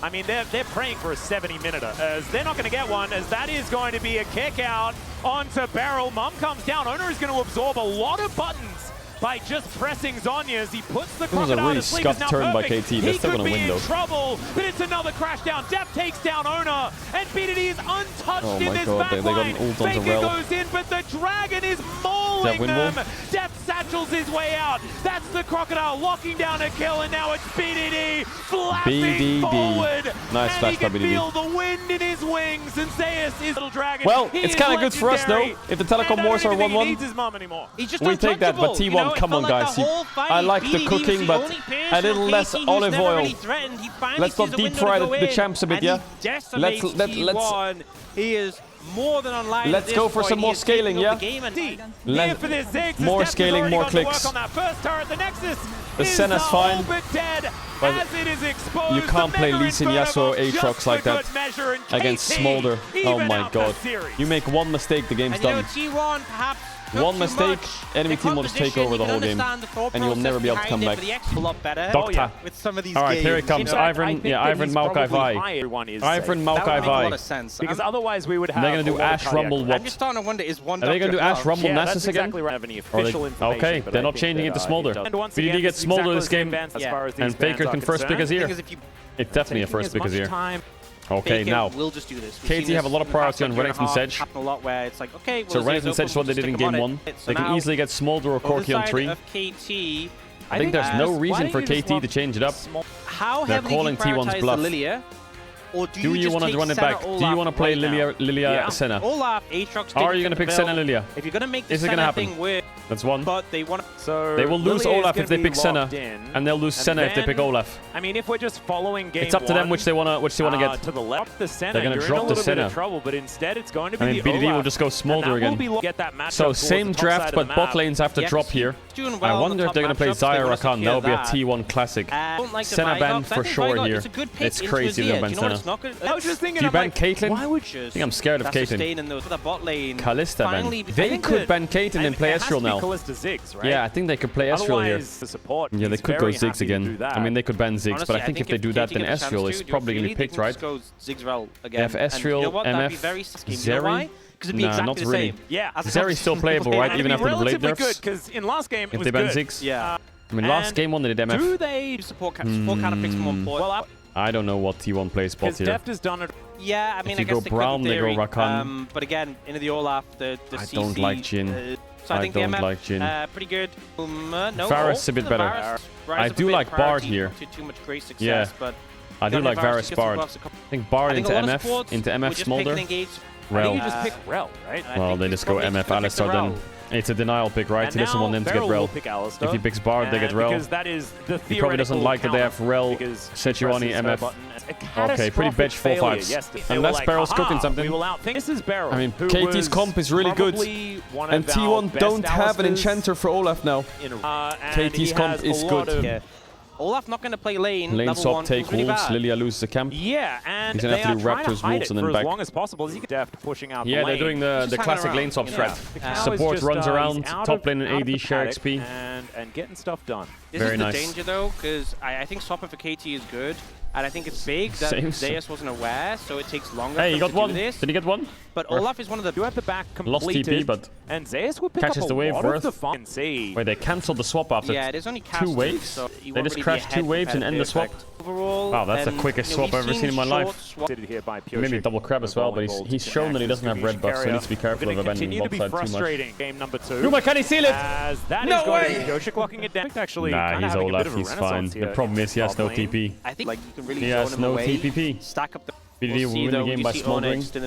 I mean, they're praying for a 70-minute, as they're not going to get one, as that is going to be a kick out onto Beryl. Mum comes down. Owner is going to absorb a lot of buttons by just pressing Zonya as he puts the crocodile to sleep. This was a really scuffed turn by KT. They're still going to win though. Trouble, but it's another crash down. Depth takes down Owner, and BDD is untouched in this backline. They got an ult onto Faker goes in, but the dragon is mauling them. Depth satchels his way out. That's the crocodile locking down a kill, and now it's BDD flapping forward. Nice flash by BDD. Feel the wind in his wings, and Zeus is little dragon. Well, it's kind of good for us though. If the Telecom wars are 1-1, we take that, but T1, come on guys. I like the cooking, but a little less olive oil. Let's not deep fry the champs a bit, yeah? He is more than unlikely. Let's go for some more scaling, yeah? More scaling, more clicks. The Senna's fine, but you can't play Lee Sin, Yasuo, Aatrox like that against Smolder. Oh my god. You make one mistake, the game's done. One mistake, enemy team will just take over the whole game, and you'll never be able to come back. Doctor. Alright, here it comes. Ivern, Maokai Vi. Ivern, Maokai Vi. Because otherwise we would have. They're going to do Ash Rumble what? I'm just starting to wonder, is one Are they going to do Ash Rumble Nasus again? Okay, they're not changing it to Smolder. BDD gets Smolder this game, and Faker can first pick Azir. It's definitely a first pick Azir. Okay, now we'll just do this. KT have a lot of priority on Renekton Sedge. A lot where it's like, okay, so Renekton Sedge is what they did in game 1. They can easily get Smolder or Corki on 3. I think there's no reason for KT to change it up. They're calling T1's bluff. Lilia? Or do you want to run it back? Do you want to play Lilia Senna? Are you going to pick Senna Lilia? If you're going to make the Is it going to happen? That's one. But they want so they will lose Olaf if they pick Senna, and they'll lose Senna if they pick Olaf. I mean, if we're just following game, it's up to them which they want to get. To the left, the Senna. They're going to drop the Senna. Trouble, but instead it's going to be. I mean, BDD will just go Smolder again. So same draft, but bot lanes have to drop here. I wonder if they're going to play Xayah Rakan. That would be a T1 classic. Senna ban for sure here. It's crazy to ban Senna. I was just thinking, do you ban Caitlyn? I think I'm scared of Caitlyn. Kalista ban. They could ban Caitlyn and play Ezreal now. Yeah, I think they could play Ezreal here. Yeah, they could go Ziggs again. I mean, they could ban Ziggs, but I think if they do that, then Ezreal is probably going to be picked, right? They have Ezreal, MF, Zeri. Nah, not really. Yeah, Zeri's still playable, right? Even after the blade nerfs. Good, because in last game if they ban Ziggs. Yeah. I mean, last game 1 they did MF. Do they support counter picks more important? Well, I don't know what T1 plays bot here. Deft has done it. Yeah, I mean, if you go Brown, they go Rakan. But again, into the Olaf, the I CC, don't like Jhin. so I think don't the MF, like Jhin. pretty good. No, Varus a bit better. I do like Bard here. Too much great success, Yeah, but I do like Varus Bard. I think Bard into MF Smolder. Rel. I think you just pick Rel, right? Well, they just go MF Alistar then. It's a denial pick, right? He doesn't want them to get Rel. If he picks Bard, they get Rel. He probably doesn't like that they have Rel, Sejuani, MF. Okay, pretty bitch 4 fights. Unless Barrel's cooking something. I mean, KT's comp is really good. And T1 don't have an enchanter for Olaf now. KT's comp is good. Olaf not going to play lane. Lane swap, take wolves. Lilia loses the camp. Yeah, and he's going to have to do Raptors, wolves, and then back. As long as possible, he Deft pushing out. Yeah, they're doing the classic lane swap strat. Support runs around, top lane and AD share XP. And getting stuff done. Very nice. This is the danger though, because I think swapping for KT is good. And I think it's big that Zeus wasn't aware, so it takes longer for him to got one. Do this. Did he get one? But Olaf is one of the... You have the back completed. Lost TP, but and Zeus will pick catches up the wave worth. Wait, they cancelled the swap after there's only 2 waves? So they just crashed 2 waves and end the swap? Overall, wow, that's the quickest swap I've ever seen in my life. Maybe double crab as well, but he's shown that he doesn't have red buff, so he needs to be careful of abandoning bot side too much. Game number 2. Ruma, can he seal it? No way! Locking it down. Nah, he's Olaf, he's fine. The problem is he has no TP. I think you can really he has no TPP. Stack up the... BDD will win the game by smoldering. I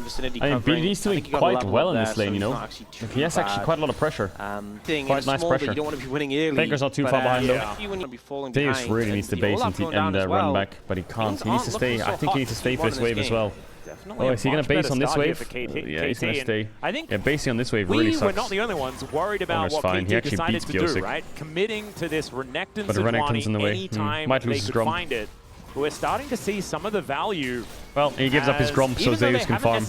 mean, BDD's doing quite well in this lane, you know? He has actually quite a lot of pressure. Quite nice pressure. Faker's not too far behind though. Deus really needs to base and run back, but he can't. He needs to stay. I think he needs to stay for this wave as well. Oh, is he going to base on this wave? Yeah, he's going to stay. Yeah, basing on this wave really sucks. We're not the only ones worried about what KT decided to do, right? Committing to this Renekton Sejuani anytime they could find it. We're starting to see some of the value. Well, he gives up his Gromp so Zeus can farm.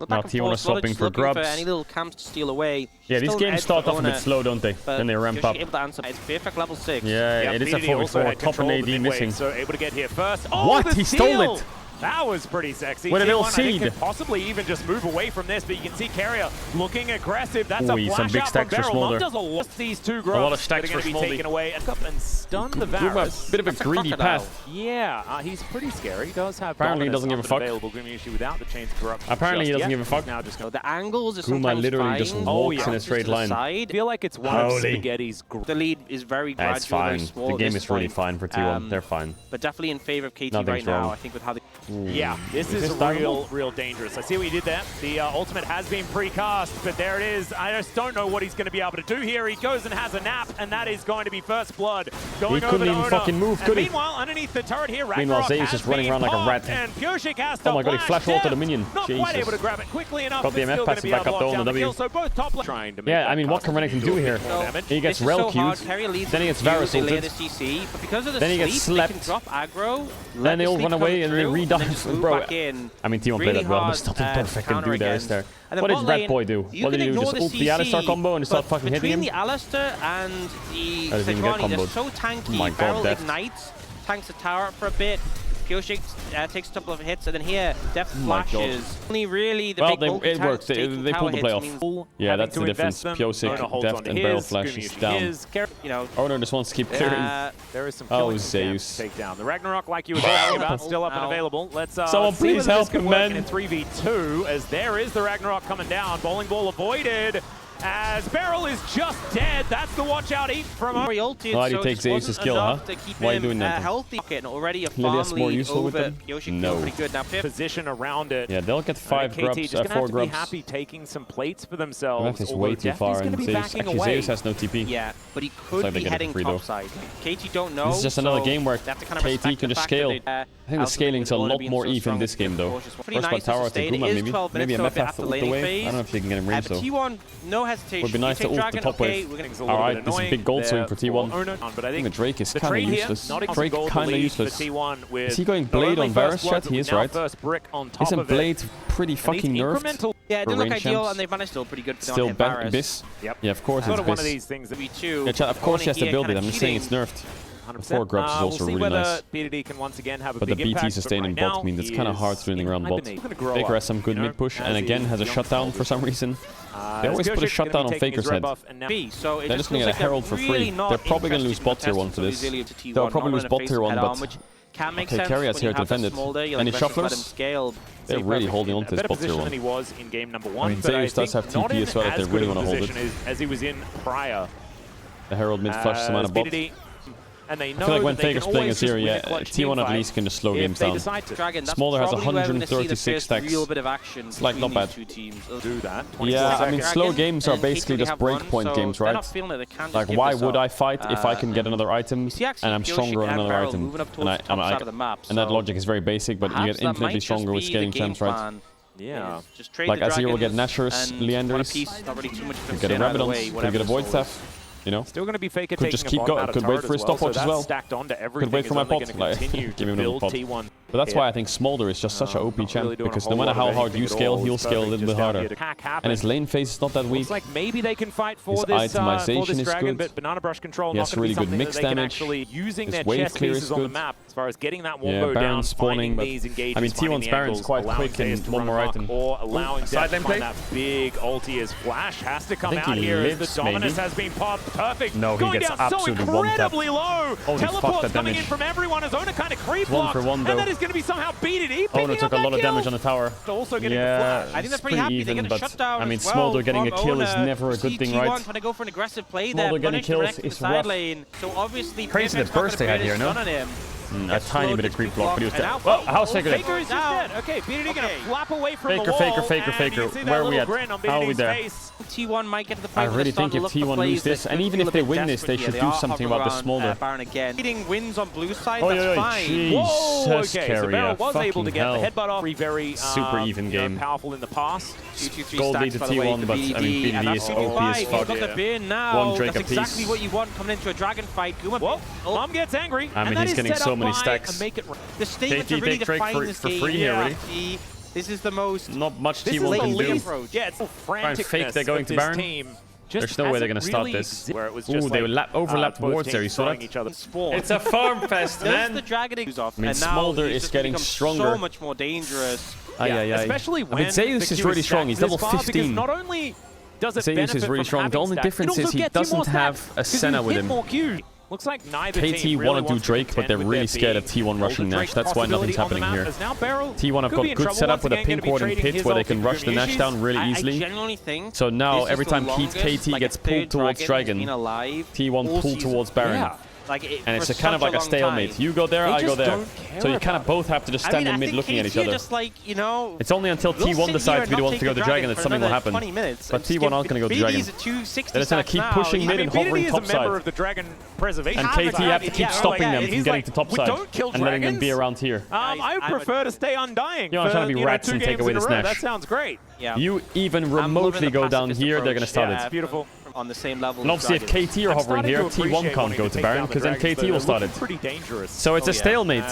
Now T1 is swapping for grubs. Any little camps to steal away. Yeah, these games start off a bit slow, don't they? Then they ramp up. Able to answer. It's perfect level 6. Yeah, it is a 4v4. Top and AD missing. So able to get here first. What? He stole it! That was pretty sexy. With a little seed. Could possibly even just move away from this, but you can see Carrier looking aggressive. That's a flash some big out stacks from for Beryl. Smolder. These 2 grubs a lot of stacks for Smolder. Taken away and stun the Varus. A bit of a greedy path. Yeah, he's pretty scary. He does have apparently he doesn't give a fuck. Without the chains corrupt. Apparently he doesn't give a fuck. Now just the angles is Guma literally just walks in a straight line. I feel like it's one of Spaghetti's. The lead is very gradual. It's fine. The game is really fine for T1. They're fine. But definitely in favor of KT right now. I think with how they... Yeah, this is real dangerous. I see what you did there. The ultimate has been precast, but there it is. I just don't know what he's going to be able to do here. He goes and has a nap, and that is going to be first blood. He couldn't even fucking move, could he? Meanwhile, underneath the turret here, meanwhile, Zeus is running around like a rat. And Pyushik has to oh my god, he flash ulted a minion. Not Jesus. quite able to grab it quickly enough. Got the MF passive back up though on the W. So both top trying to make yeah, I mean, what can Renekton do here? He gets Rel queued, then he gets Varus ulted, then he gets slept, then they all run away and they re-dive. Bro, I mean, T1 played that well. There's nothing perfect can do there, is there? What did Rat Boy do? What did he do? Just ult the Alistar combo and start fucking hitting him? Between the Alistar and the Sejuani, they're so tanky. Beryl ignites, tanks the tower up for a bit. Pyushik takes a couple of hits, and then here, Deft flashes. Only really the big bulky it works. They pulled the play off. Yeah, that's the difference. Pyushik, Deft, and Beryl flashes down. you know. Oh no, just wants to keep clearing. There is some killing Zeus. take down. The Ragnarok, like you were talking about, still up and available. Let's someone see please help this him, can work man. in 3v2, as there is the Ragnarok coming down. Bowling ball avoided. As Beryl is just dead. That's the watch out eat from him. Why do you take Zeus' kill, huh? Why are you doing that? Healthy. Already a Lilia's farm more lead useful with over them? Yoshi. No. Pretty good now. Position around it. Yeah, they'll get 5 grubs, KT just 4 grubs. Be happy taking some plates for themselves. That is way too far, and Zeus, actually Zeus has no TP. Yeah, but he could be heading topside. KT don't know. This is just another game where KT can just scale. I think the scaling's a lot more even this game, though. First by tower, I think Guma maybe. Maybe a Mephath ult the wave. I don't know if you can get him range, though. T1, no hesitation. Would be nice to ult the top wave. Alright, this is a big gold swing for T1. But I think the Drake is kind of useless. Drake kind of useless. Is he going Blade on Varus chat? He is, right? Isn't Blade pretty fucking nerfed? Yeah, it didn't look ideal, and they managed still pretty good for still Biss? Yep. Yeah, of course it's Biss. One of these things that we yeah, chat, of course he has to build it. I'm just saying it's nerfed. 4 grubs is also really nice. BDD can once again have a but the BT sustain in bot means it's kind of hard to do anything around bot. Faker has some good mid push, and again has a shutdown for some reason. They always put a shutdown on Faker's head. They're just going to get a Herald for free. They're probably going to lose bot tier 1 for this. They'll probably lose bot tier 1, but okay, Carry has here to defend it. Any shufflers? They're really holding on to this bot tier 1. I mean, Zeus does have TP as well if they really want to hold it. As he was in prior. The Herald mid flashes him out of bot. And they know I feel like when Faker's playing us here, yeah, T1 at least can just slow games down. Smolder has 136 stacks. It's like not bad. Yeah, I mean slow games are basically just breakpoint games, right? Like why would I fight if I can get another item and I'm stronger on another item? And that logic is very basic, but you get infinitely stronger with scaling champs, right? Yeah. Like Azir will get Nashor's, Leanders, you get a Rabadon's, you get a Void Staff. You know, still going to be Faker could just keep going. Could wait for his stopwatch as well. Could wait for my pot. Like, give him another pot. But that's why I think Smolder is just such an OP champ, because no matter how hard you scale, he'll scale a little bit harder. And his lane phase is not that weak. Looks like maybe they can fight for his this itemization is dragon, good. but Banana Brush control he has really good mix damage. Using his their wave chess clear pieces is on the good. map as far as getting that wombo down, spawning, but I mean T1's Baron's quite quick and one more item. Or allowing Death to find that big ulti as Flash has to come out here as the Dominus has been popped. Perfect. No, he gets absolutely one tap. Incredibly low. Teleport's coming in from everyone. Ozona kind of creep blocked, and that is going to be somehow BDD. Ozona took a lot of damage on the tower. Also getting the flash. I think they're pretty happy. They get a shutdown. I mean, Smolder getting a kill is never a good thing, right? Trying to go for an aggressive play there. Smolder getting kills is rough. So obviously, crazy the burst they had here, no? A tiny bit of creep block, but he was dead. Well, how's Faker dead? Faker is dead. Okay, BDD gonna flap away from the wall. Faker. Where are we at? How are we there? T1 might get to the point. I really think if T1 lose this, and even if they win this, they should do something about this Smolder. Baron again. Getting wins on blue side, that's fine. Jesus, Carry, so Beryl was able to get the headbutt off. Very super even game. Powerful in the past. Gold lead to T1, but I mean BDD is OP as fuck. One Drake apiece. That's exactly what you want coming into a dragon fight. Whoa, Mom gets angry. I mean he's getting so many stacks. The statement to really define this game. For free here, really. This is the most... Not much T1 can do. Yeah, it's so frantic. Fake they're going to Baron. There's no way they're going to start this. Ooh, they overlapped wards there, you saw that? It's a farm fest, man! I mean, Smolder is getting stronger. So much more dangerous. Especially when Zeus is really strong, he's level 15. Not only does it Zeus is really strong, the only difference is he doesn't have a Senna with him. Looks like neither KT want to do Drake, but they're really scared of T1 rushing Nash. That's why nothing's happening here. T1 have got good setup with a pink ward and pit where they can rush the Nash down really easily. So now every time KT gets pulled towards Dragon, T1 pull towards Baron. And it's a kind of like a stalemate. You go there, I go there. So you kind of both have to just stand in mid looking at each other. It's only until T1 decides we want to go to Dragon that something will happen. But T1 aren't going to go to Dragon. They're just going to keep pushing mid and hovering topside. And KT have to keep stopping them from getting to topside and letting them be around here. I would prefer to stay undying. You want to try to be rats and take away this Nash. That sounds great. You even remotely go down here, they're going to start it. Beautiful. On the same level. And obviously if KT are hovering here, T1 can't go to Baron, because then KT will start it. Pretty dangerous. So it's a stalemate.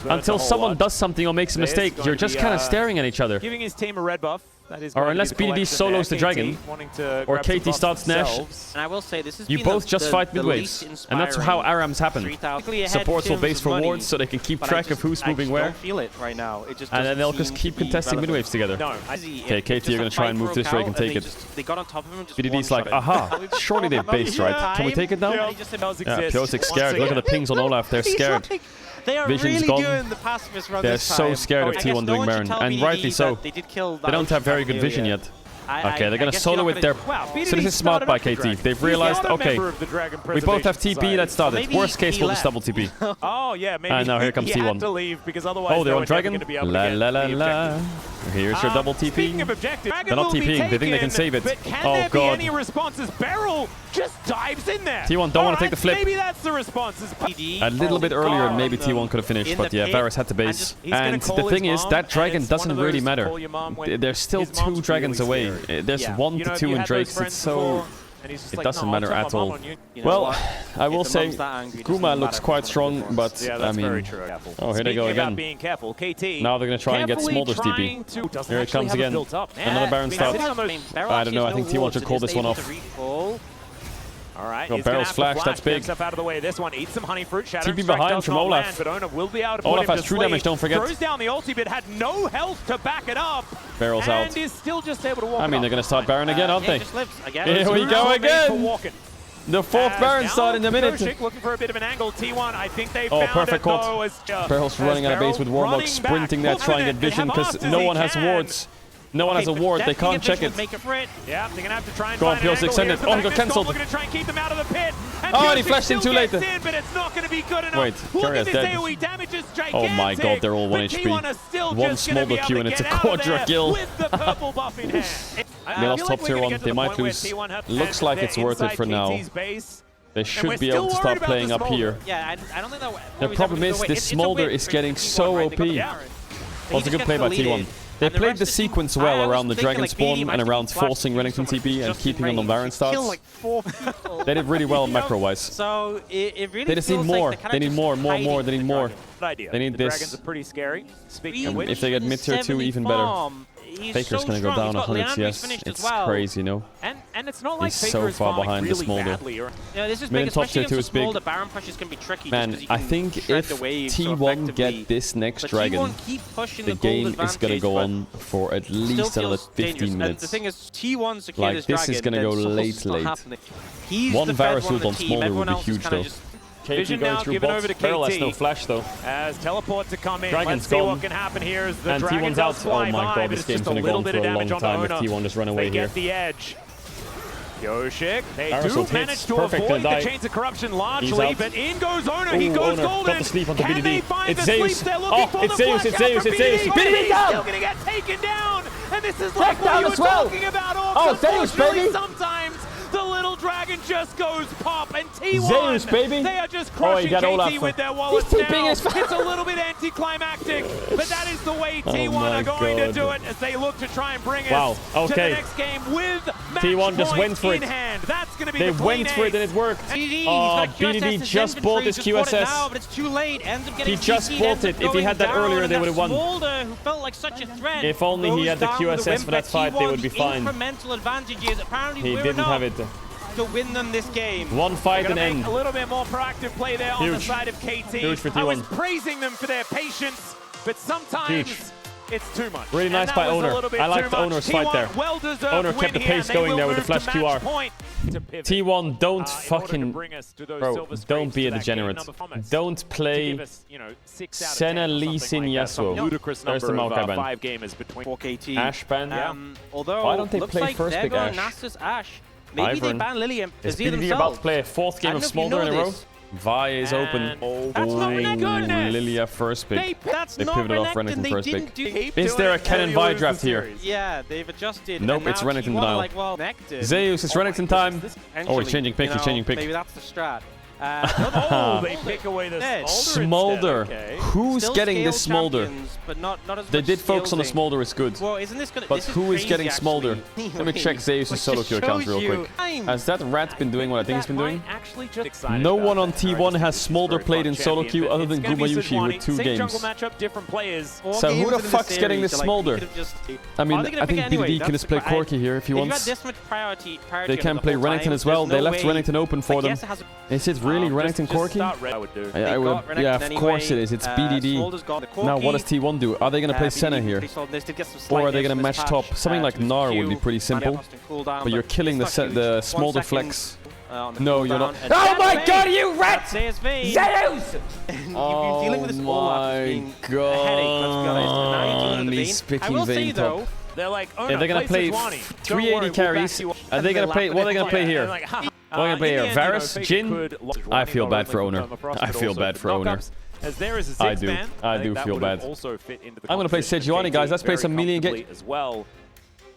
Until someone does something or makes a mistake, you're just kind of staring at each other. Giving his team a red buff. Or unless BDD solos the dragon, or KT starts Nash. And I will say, this is you both just fight mid waves, and that's how ARAMs happen. Supports will base for wards so they can keep track of who's moving where. And then they'll just keep contesting mid waves together. Okay, KT are gonna try and move this Drake and take it. BDD's like, aha, surely they based, right? Can we take it now? Yeah, Pyosic's scared. Look at the pings on Olaf, they're scared. They are Vision's really gone. doing the pacifist run They're this so time. scared of T1 doing Baron, and rightly so. They don't have very good vision yet. Okay, they're gonna solo with their... So this is smart by KT. They've realized, okay, we both have TP, let's start it. Worst case, we'll just double TP. Oh, yeah, maybe. And now here comes T1. Oh, they're on Dragon? La la la la. Here's your double TP. They're not TPing, they think they can save it. Oh, God. Any responses? Beryl just dives in there. T1 don't want to take the flip. Maybe that's the responses. A little bit earlier, and maybe T1 could have finished, but yeah, Varus had to base. And the thing is, that dragon doesn't really matter. There's still 2 dragons away. There's 1 to 2 in Drakes. It's so... It doesn't matter at all. Well, I will say, Guma looks quite strong, but I mean... Oh, here they go again. Now they're going to try and get Smolder's TP. Here it comes again. Another Baron start. I don't know, I think T1 should call this one off. All right, got Barrel's flash, that's big. Out of the way. This one eats some honey fruit. TP behind from Olaf. But Ona will be out of Olaf has true damage, don't forget. Throws down the ulti, but had no health to back it up. Barrel's out. And is still just able to walk. I mean, they're going to start Baron again, aren't they? Here we go again. The 4th Baron start in a minute. Looking for a bit of an angle. T1, I think they found perfect caught. Barrel's running out of base with Warlock, sprinting there, trying to get vision because no one has wards. No one has a ward, they can't check it. Yeah, they're gonna have to try and go on, Pyosik, send it. Oh, he got cancelled. We're gonna try and keep them out of the pit. Oh, and he flashed in too late. But it's not gonna be good enough. Wait, Carrier's dead. Oh my god, they're all 1 HP. One Smolder Q and it's a Quadra kill. They lost top tier 1, they might lose. Looks like it's worth it for now. They should be able to start playing up here. The problem is, this Smolder is getting so OP. Was a good play by T1. They played the sequence well around the dragon spawn and around forcing Renekton TP and keeping them on Baron starts. They did really well macro-wise. So they just need more. They need more. They need more. They need this. Dragons are pretty scary. If they get mid tier 2, even better. Faker's gonna go down 100 CS. It's crazy, no? And it's not like he's so far behind the Smolder. Mid and top tier 2 is big. Man, I think if T1 get this next dragon, the game is gonna go on for at least another 15 minutes. Like, this is gonna go late. One Varus ult on Smolder would be huge, though. KT going through bot. Beryl has no flash though. As teleport to come in. Dragon's Let's see gone. what can happen here as the and Dragon T1's out. Oh my god, this game's gonna go on for a long time if T1 just run away here. They get the edge. Pyosik, they Varus do manage to avoid the chains of corruption largely, but in goes Ona, he goes golden. Got the sleep onto Can BDD. they find It's the Zeus. sleep they're looking for? It's Zeus, it's Zeus, it's Zeus. BDD down! Still gonna get taken down, and this is like what you were talking about. Oh, Zeus, baby! Sometimes the little dragon just goes pop, and T1, Zeus, baby. They are just crushing KT with their wallets now. It's a little bit anticlimactic, but that is the way T1 are going to do it as they look to try and bring us to the next game with match T1 just went for it. Hand. That's going to be they the went for it and it worked. BDD just bought his QSS. Now, but it's too late. He just bought it. If he had that earlier, they would have won. Who felt like such a threat, if only he had the QSS for that fight, they would be fine. Incremental advantages. Apparently he didn't have it. To win them this game. One fight and end. A little bit more proactive play there on the side of KT. Huge for T1. I was praising them for their patience, but sometimes it's too much. Really nice by Owner. I like the Owner's fight there. Owner kept the pace going there with the flash QR. T1, don't fucking... Bro, don't be a degenerate. Don't play Senna, Lee Sin, Yasuo. There's the Maokai ban. Ashe ban. Why don't they play first pick Ashe? Maybe they ban Lilium. Is BDD about to play a 4th game of Smolder in a row? Vi is open. Lilia first pick. They pivoted off Renekton first pick. Is there a Cannon Vi draft here? Yeah, they've adjusted. Nope, it's Renekton denial. Zeus, it's Renekton time. Oh, he's changing pick, he's changing pick. Maybe that's the strat. Oh, they pick away the Smolder. Okay. Who's getting this Smolder? But not as they did focus on the Smolder, it's good. Well, isn't this but who is getting Smolder? Let me check Zeus' solo queue account real quick. Has that rat been doing what I think he's been doing? No one on T1 has Smolder played in solo queue other than Gumayushi with 2 games. So who the fuck's getting this Smolder? I mean, I think BDD can just play Corki here if he wants. They can play Renekton as well. They left Renekton open for them. Is it really Renekton Corki? I would, yeah, of course it is. It's BDD. Now, what does T1 do? Are they going to play Senna here? Or are they going to match top? Something like Gnar would be pretty simple. But you're killing the Smolder flex. No, you're not. Oh my god, you rat! Zeus! Oh my god. He's picking Vayne top. They're like, oh yeah, they're gonna play 380 carries. Are they gonna play? What are they gonna play here? What are they gonna play here? Varus, Jhin. I feel bad for owner. I feel bad for owner. I do. I do feel bad. I'm gonna play Sejuani, guys. Let's play some melee engage as well.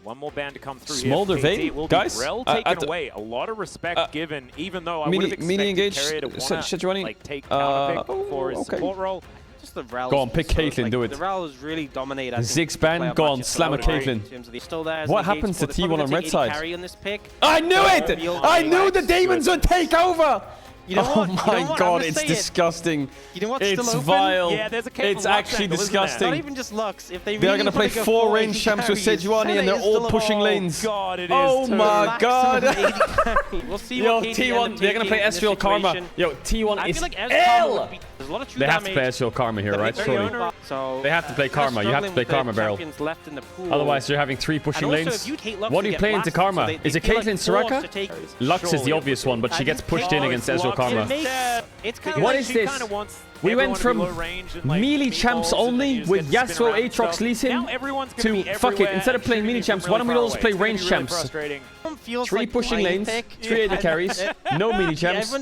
One more band to come through. Smolder Vayne, guys. Taken away. A lot of respect given, even though I would have expected Carrier to want to like take counter pick for his support role. Go on, pick Caitlyn, do it. The Rel is really dominated. Ziggs ban, go on, slam a Caitlyn. What happens to T1 on red side? I knew it! I knew the demons would take over! You know oh my god, it's disgusting. You know what's it's still open? vile. Yeah, there's a it's actually disgusting. Not even just Lux. If they are going to play 4 range champs with Sejuani and they're all pushing lanes. God, it is oh my god. We'll see Yo, what T1, they're going to play Ezreal Karma. Yo, T1 is ill. They have to play Ezreal Karma here, right? Surely. They have to play Karma. You have to play Karma, Beryl. Otherwise, you're having 3 pushing lanes. What are you playing to Karma? Is it Caitlyn Soraka? Lux is the obvious one, but she gets pushed in against Ezreal Karma. What is this? We went from melee champs only with Yasuo, Aatrox, Lee Sin to fuck it. Instead of playing melee champs, why don't we also play range champs? 3 pushing lanes, 3 AD carries, no melee champs,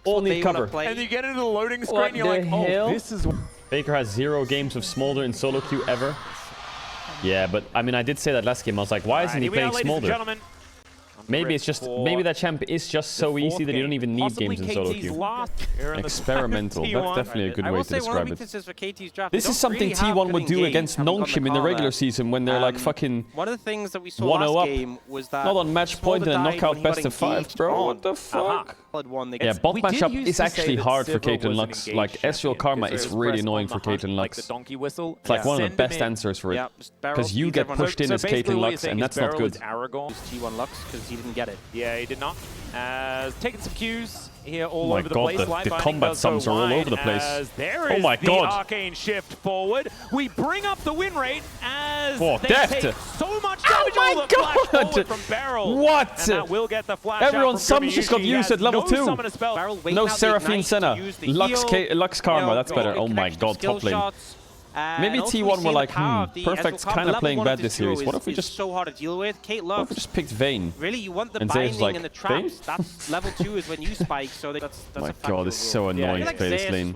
all need cover. And you get into the loading screen and you're like, oh, this is... Faker has 0 games of Smolder in solo queue ever. Yeah, but I mean, I did say that last game. I was like, why isn't he playing Smolder? Maybe it's just that champ is just so easy that you don't even need games in solo queue. Experimental. That's definitely a good way to describe it. This is something T1 would do against Nongshim in the regular season when they're like fucking 1-0 up. Was that not on match point and a knockout best of 5, bro. What the fuck? Yeah, bot matchup is actually hard for Caitlyn Lux. Like, Ezreal Karma is really annoying for Caitlyn Lux. It's like one of the best answers for it. Because you get pushed in as Caitlyn Lux and that's not good. T1 Lux because he didn't get it. Yeah, he did not. Taking some cues here all over the place. The combat sums are all over the place. Oh my god. The arcane shift forward. We bring up the win rate as they take so much damage. Oh my god! From Beryl. What? And that will get the flash Everyone's summons just got used at level 2. No Seraphine Senna. Lux Karma, that's better. Oh my god, top lane. Maybe T1 were like, Perfect's kind of playing bad this series. What if we just so hard to deal with? What if we just picked Vayne? Really, you want the binding and the traps. That's level 2 is when you spike. So that's my god, it's so annoying to play this lane.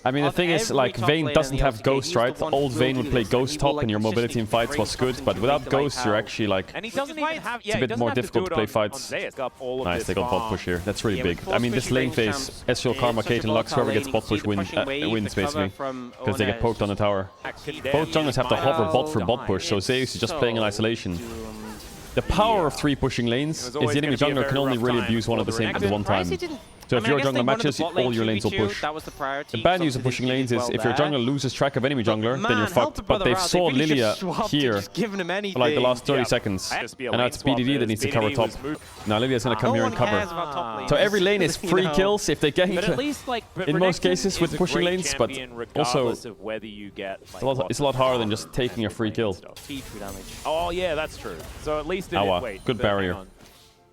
I mean, the thing is, like, Vayne doesn't have Ghost, right? Old Vayne would play Ghost top and your mobility in fights was good, but without Ghost, you're actually like... And he doesn't even have... It's a bit more difficult to play fights. Nice, they got bot push here. That's really big. I mean, this lane phase, Ezreal, Karma, Caitlyn, Lux, whoever gets bot push wins, basically. Because they get poked on the tower. Both junglers have to hover bot for bot push, so Zeus is just playing in isolation. The power of 3 pushing lanes is the enemy jungler can only really abuse one at the same at one time. So if your jungler matches, all your lanes will push. The bad news of pushing lanes is if your jungler loses track of enemy jungler, then you're fucked. But they saw Lilia here for like the last 30 seconds. And now it's BDD that needs to cover top. Now Lilia's going to come here and cover. So every lane is free kills if they get in most cases with pushing lanes, but also it's a lot harder than just taking a free kill. Oh yeah, that's true. So at least wait, good barrier.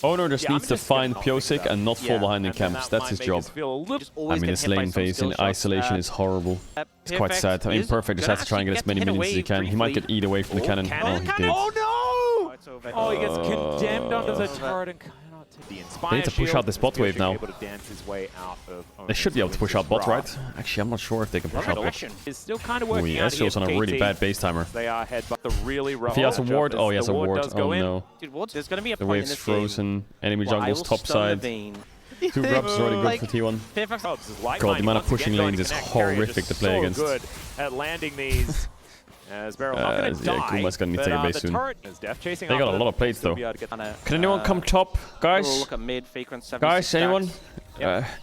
Owner just needs to find Pyosik and not fall behind in camps. That's his job. I mean, this lane phase in isolation is horrible. It's quite sad. I mean, Perfect just has to try and get as many minions as he can. He might get eat away from the cannon. Oh, he did. Oh no! Oh, he gets condemned under the turret and cannot take they need to push out this bot wave now. They should be able to push out bot, right? Actually, I'm not sure if they can push out bot. Ezreal's on a really bad base timer. If he has a ward, oh, he has a ward. Oh no. The wave's frozen. Enemy jungle's top side. 2 grubs is already good for T1. God, the amount of pushing lanes is horrific to play against. Good at landing these. As Beryl not going to die, Kuma's going to need to take a base soon. Chasing they got a lot of plates though. Can anyone come top, guys? Guys, anyone?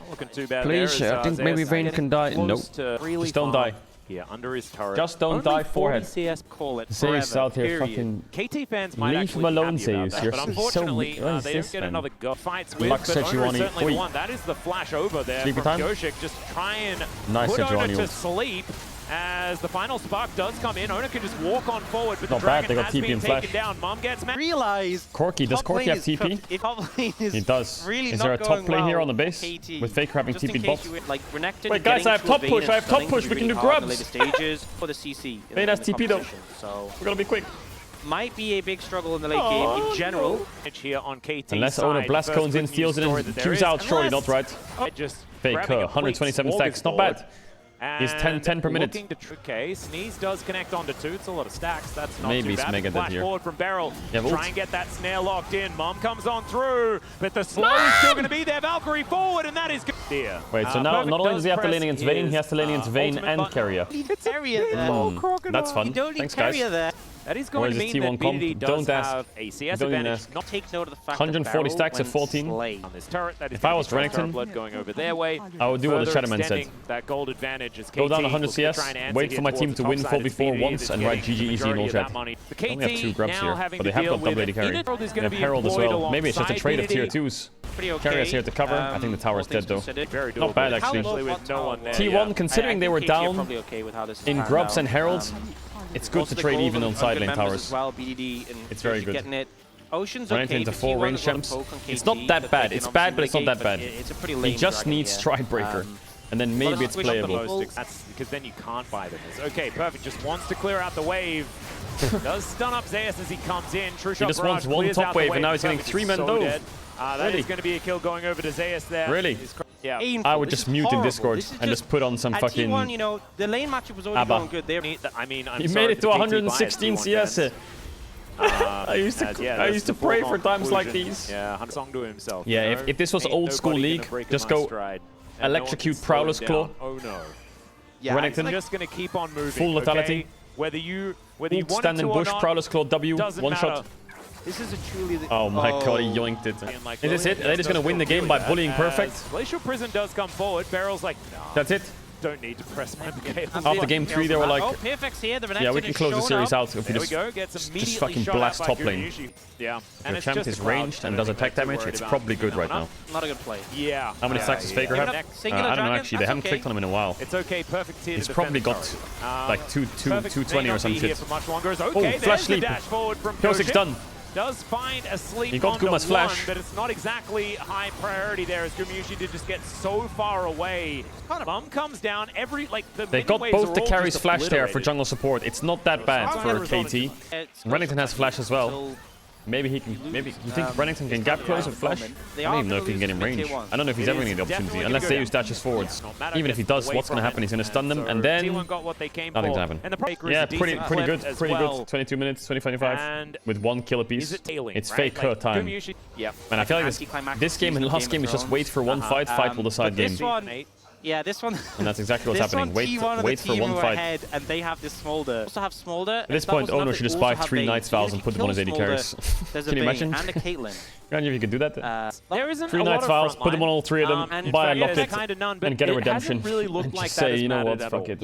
Looking too bad. Please, I think maybe Vayne can die. Nope. Just don't die. Here, under his turret. Just don't die, forehead. CS call it Zeus out here fucking... KT fans might leave him alone, Zeus. But unfortunately, they don't get another fights with, but Owner is certainly the one. That is the flash over there from Joshik. Just try and put Owner to sleep. As the final spark does come in, Owner can just walk on forward, but the dragon has been taken down. Mom gets mad. Realize Corki, does Corki have TP? He does. Is there a top plane here on the base? With Fake grabbing TP bot? Wait guys, I have top push, we can do grubs! Vayne has TP though, we're gonna be quick. Might be a big struggle in the late game in general. Here on KT unless Owner blast cones in, steals it and queues out, surely not right. Fake 127 stacks, not bad. He's 10 per minute. Okay, Sneeze does connect onto 2. It's a lot of stacks. That's not maybe too bad. Mega Flash here. forward from Beryl. Yeah, try and get that snare locked in. Mom comes on through, but the slow is still going to be there. Valkyrie forward, and that is good. Wait, so now not only does he have to lane against Vayne, he has to lane against Vayne and Carrier. That's fun. Thanks, guys. That is going to mean that BDD does have a CS advantage. Not take note of the fact 140 stacks at 14. On this turret, that is if I was Renekton, blood going over their way, I would do what the Shadowman said. That gold advantage is go down 100 CS, wait for my team to win 4v4 once, and ride GG easy in all chat. They only have 2 grubs here, but they have got double AD carry. They have Herald as well. Maybe it's just a trade of tier 2s. Carrier's here to cover. I think the tower is dead though. Not bad actually. T1, considering they were down in grubs and Herald, it's good to trade even on side lane towers. It's very good. Running into 4 range champs. It's not that bad. It's bad, but it's not that bad. He just needs Stride Breaker. And then maybe it's playable. That's because then you can't buy them. Okay, perfect. Just wants to clear out the wave. Does stun up Zeus as he comes in. True shot. He just wants 1 top wave, and now he's getting 3 men though. That is going to be a kill going over to Zeus there. Really? Yeah. I would just mute in Discord and just put on some fucking T1, you know, the lane matchup was already going good there. I mean, he made it to 116 CS. I used to pray for times like these. Yeah, song to himself. Yeah, if this was old school League, just go electrocute Prowler's Claw. Oh no. Yeah, Renekton just going to keep on moving. Full lethality. Whether you stand in bush, Prowler's Claw W, 1 shot. This is a truly... Oh my god, he yoinked it. Is this it? Are they just going to win the game by bullying perfect? Glacial Prison does come forward. Beryl's like, nah, that's it? Don't need to press my game. After game 3, they were like, oh, Perfect's here. Yeah, we can close the series out if we just fucking blast top lane. Yeah. And the champ is ranged and does attack damage. It's probably good right now. Not a good play. Yeah. How many stacks does Faker have? I don't know actually. They haven't clicked on him in a while. It's okay. Perfect here. He's probably got like 220 or some shit. Oh, flash sleep. P06 done. Does find a sleep. He got Guma's flash, but it's not exactly high priority there as Gumushi did just get so far away. Mum comes down they got both the carries flash there for jungle support. It's not that bad for KT. Renekton has flash as well. Maybe he can. Maybe you think Renekton can gap close with flash? I don't even know if he can get in range. I don't know if he's ever going to get the opportunity unless Zeus dashes forwards. Even if he does, what's going to happen? He's going to stun them and then nothing's going to happen. Yeah, pretty good. Pretty good. 22 minutes, 20-25 with 1 kill apiece. It's fake her time. And I feel like this game and last game is just wait for 1 fight. Fight will decide game. Yeah, this one. And that's exactly what's happening. Wait for 1 fight. Ahead, and they have this Smolder. Also have Smolder. At this point, Owner should just buy 3 Knight's Vows and put them on his AD carries. Can you imagine? And a Caitlyn. Imagine if you could do that. There isn't 3 Knight's Vows, put them on all 3 of them, buy a Locket, and get a redemption. And just say, you know what, fuck it.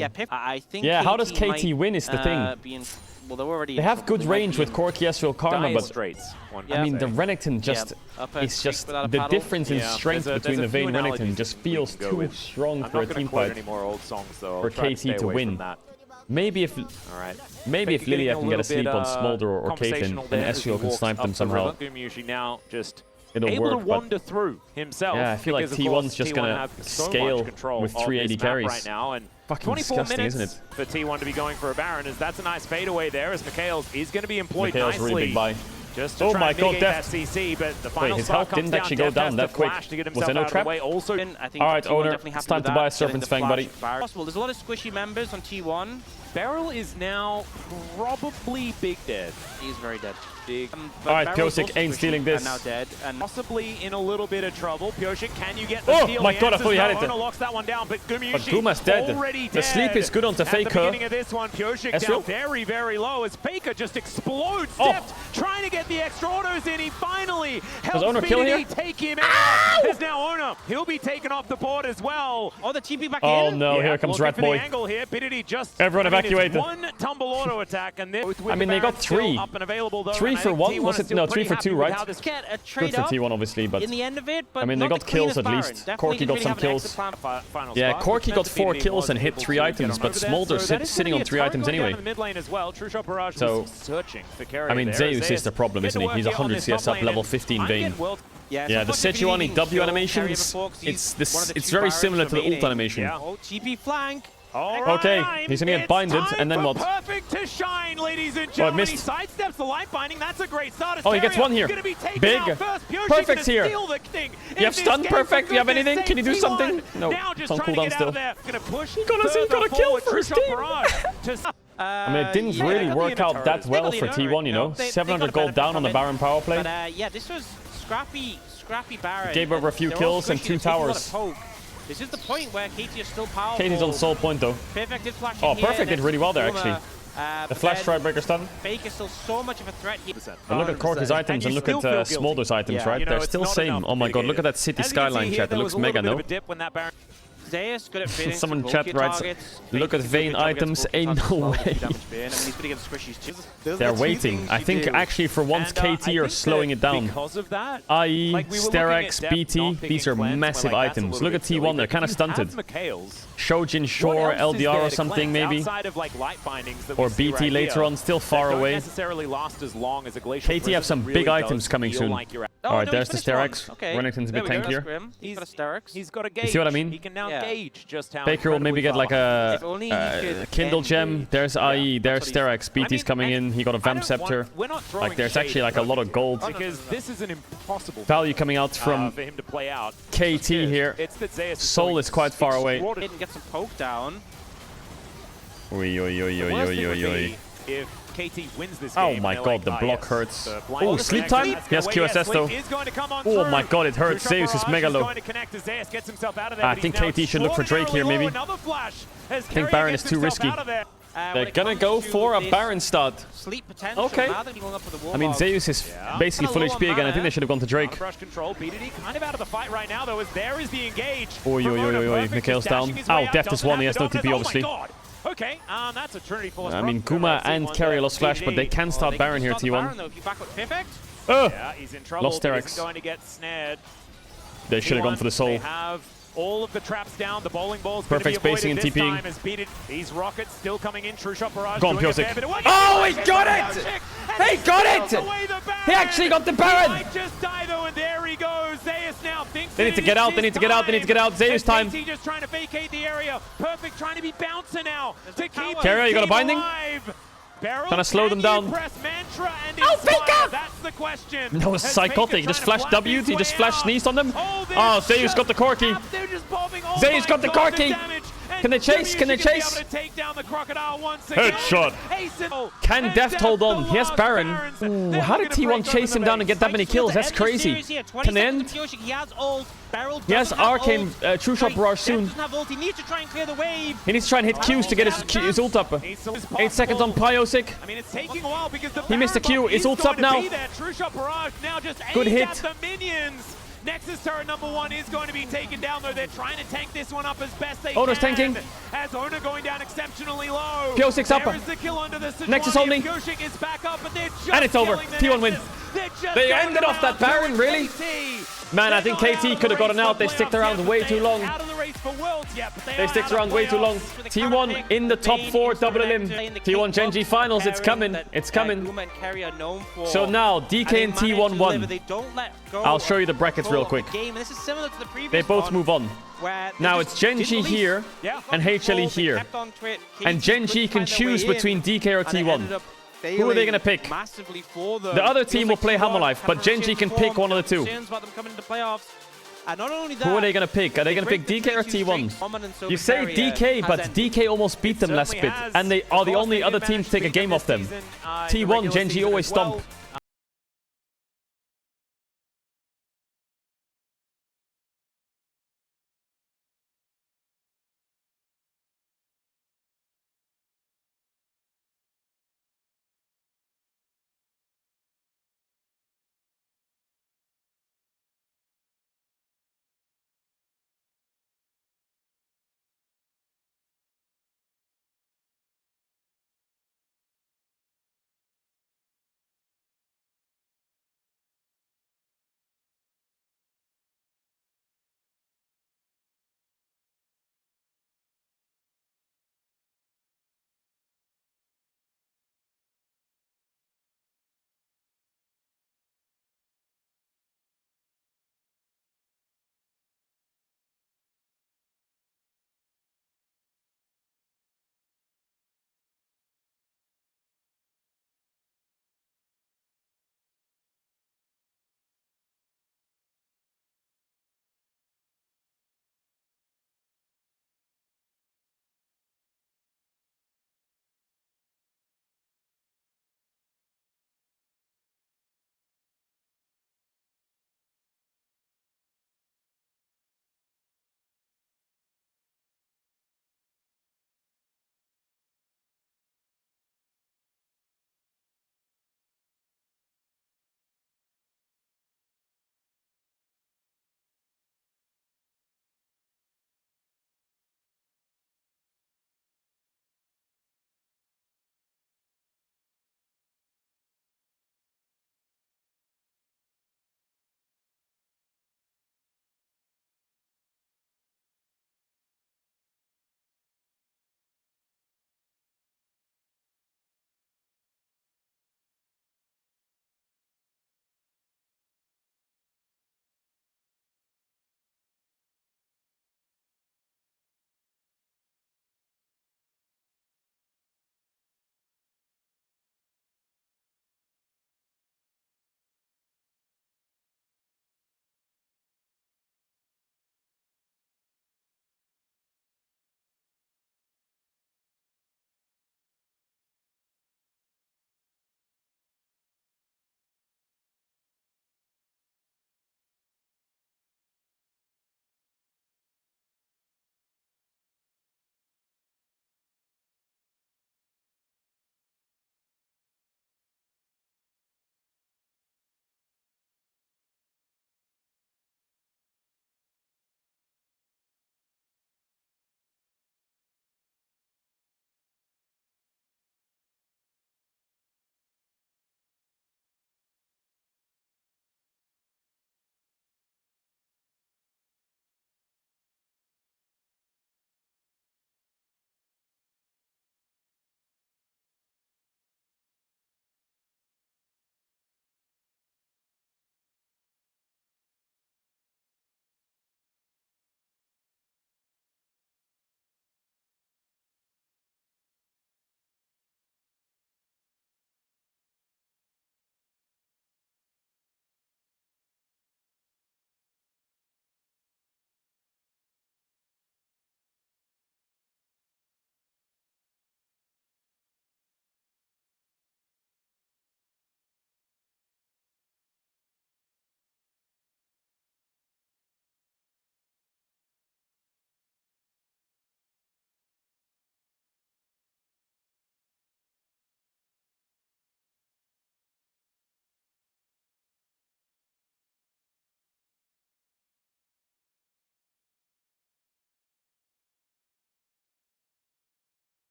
Yeah, how does KT win is the thing. They have good range with Corki, Ezreal, Karma, but I mean the Renekton just it's just the difference in strength between the Vayne Renekton just feels too strong for a team fight for KT to win. Maybe if Lilia can get a sleep on Smolder or Caitlyn, then Ezreal can snipe them somehow. It'll work, to wander through himself. Yeah, I feel like T1's just gonna scale with 380 carries right now, and fucking disgusting, isn't it? For T1 to be going for a Baron, as that's a nice fadeaway there, as Mikhails is going to be employed nicely. Really big buy. Just to oh try my and god, mitigate Deft. that CC, but the final wait, his star health comes didn't down. actually go Deft down has that to quick. flash to get Was himself there no out of the trap? way. Also, I think alright, T1 owner, definitely it's happy time with to that, buy a getting Serpent's the Fang, buddy. flash. Possible. There's a lot of squishy members on T1. Beryl is now probably big dead. He's very dead. Alright, Pyosik ain't stealing this. Now dead, and Possibly in a little bit of trouble. Pyosik, can you get the Oh steal? my The god, I answer's thought he had no. it. Ono locks that one down, but But Gumayushi Guma's dead. already The sleep is good onto At the Faker. beginning of this one, Pyosik down Ezreal? very, very low as Faker just explodes. Oh. Deft trying to get the extra autos in. He finally helps Ono kill BDD here? take him out. There's now Ono. He'll be taken off the board as well. oh, the TP back Oh in. no, Yeah, here comes looking Rat for Boy. the angle here. BDD just Everyone it's evacuated. one tumble auto attack, and this I mean, they got three. Up and available, though, 3 and I for think 1? T1 Was is it? still No, pretty 3 for happy 2, with right? how this Get a Good trade for up T1, obviously, but in the end of it, but I mean, they not got the kills cleanest at Baron. least. Definitely Corki didn't got really some have an kills. exit plan. Final yeah, spot, Corki which got meant 4 BDD kills and was hit able 3 to items, get on but over there. Smolder So that is sitting gonna on be 3 a items turret going anyway. down the mid lane as well. True Shot Barrage So, was searching for carry I mean, there. Zeus is the problem, isn't he? He's 100 CS up, level 15 Vayne. Yeah, Yeah, the Sejuani W animations, it's very similar to the ult animation. Yeah. Oh, TP flank. Okay, he's gonna get binded, and then what? Perfect to shine, ladies and Oh, I gentlemen. He missed. sidesteps the light binding. That's a great start. Oh, he gets one here. Big. Perfect's here. You have stun perfect? You have anything? Can you do something? No, it's on cooldown still. He got a kill for his team. I mean, it didn't really work out that well for T1, you know? 700 gold down on the Baron power play. But yeah, this was scrappy Baron. Gave over a few kills and 2 towers. This is the point where KT is still powerful. KT's on soul point though. Perfect did flash Oh, in here, Perfect did really well there actually. The flash Stridebreaker stun. Fake is still so much of a threat here. And look at Corki's items and look at Smolder's items, right? They're still same. Oh my god, look at that city skyline chat. It looks mega, no? Zeus good at fitting Someone some chat bulky writes, targets. look at Vayne items, ain't no way. They're waiting. I think actually for once KT are slowing it down. Because of that, IE, Sterex, BT, these are massive items. Look at T1, they're kind of stunted. Shojin Shore, LDR or something maybe. Or BT later on, still far away. KT have some big items coming soon. Alright, there's the Sterex. Runnington's a bit tankier. He's got a Sterex. He's got a gauge. You see what I mean? He can now gauge just how Baker will maybe get like If only he a could Kindle end Gem. There's IE, there's Sterex. BT's coming in. He got a Vamp Scepter. Like there's actually like a lot of gold because this is an impossible value coming out from for him to play out. KT here. Soul is quite far away. Didn't get some poke down. Oi, oi, oi, oi, oi, oi, oi. If KT wins this Oh game, my god, the block hurts. Oh, the sleep time? Yes, QSS though. Oh my god, it hurts. Zeus is mega low. I think KT should look for Drake here, maybe. I think Baron is too risky. They're gonna go for a Baron start. Sleep potential. Okay. I mean, Zeus is basically full HP again. I think they should have gone to Drake. Brush control. BDD kind of out of the fight right now, though, as there is the engage. Oi, oi, oi, oi, oi. Mikhail's down. Ow, Deft is one. He has no TP, obviously. Okay, that's a Trinity Force. I mean, Guma and Carrier lost Flash, but they can start Baron here, T1. Yeah, he's in trouble. Lost Terex. He's going to get snared. They should have gone for the soul. They have all of the traps down. The bowling ball's perfect spacing and TPing. These rockets still coming in. True Shot Barrage. Go on, Pyosik. Oh, he got it! He got it! He actually got the Baron! He might just die though, and there he goes. Zeus now thinks they need to get out. They need to get out. They need to get out. Zeus time. KT just trying to vacate the area. Perfect trying to be bouncer now to keep Carrier, you got a binding? Barrel, trying to slow them down. Oh, Faker! That's the question. That was psychotic. He just flashed W. He just flashed sneezed on them. Oh, Zeus got the Corki. Zeus got the Corki. Can they chase? Can they chase? Headshot. Can Deft hold on? He has Baron. Ooh, how did T1 chase him down and get that many kills? That's crazy. Can they end? He has Arcane True Shot Barrage soon. He needs to try and clear the wave. He needs to try and hit Qs to get his ult up. 8 seconds on Pyosik. I mean, it's taking a while because the he missed the Q. His ult's up now. Good hit. Nexus turret number 1 is going to be taken down, though. They're trying to tank this one up as best they Ono's can. tanking. As Ono going down exceptionally low. Pyosik's up. There is the kill under the Nexus only. Pyosik is back up, but they're just and it's over. T1 wins. They ended off that Baron, really? Man, I think KT could have gotten out. They sticked around way too long. They sticked around way too long. T1 in the top 4 double elim. T1 Genji finals, it's coming. It's coming. So now, DK and T1 won. I'll show you the brackets real quick. They both move on. Now it's Genji here and HLE here. And Genji can choose between DK or T1. Who are they going to pick? The other team will play Hammer Life, but Gen G can pick one of the two. Who are they going to pick? Are they going to pick DK or T1? You say DK, but DK almost beat them last bit, and they are the only other team to take a game off them. T1, Gen G always stomp.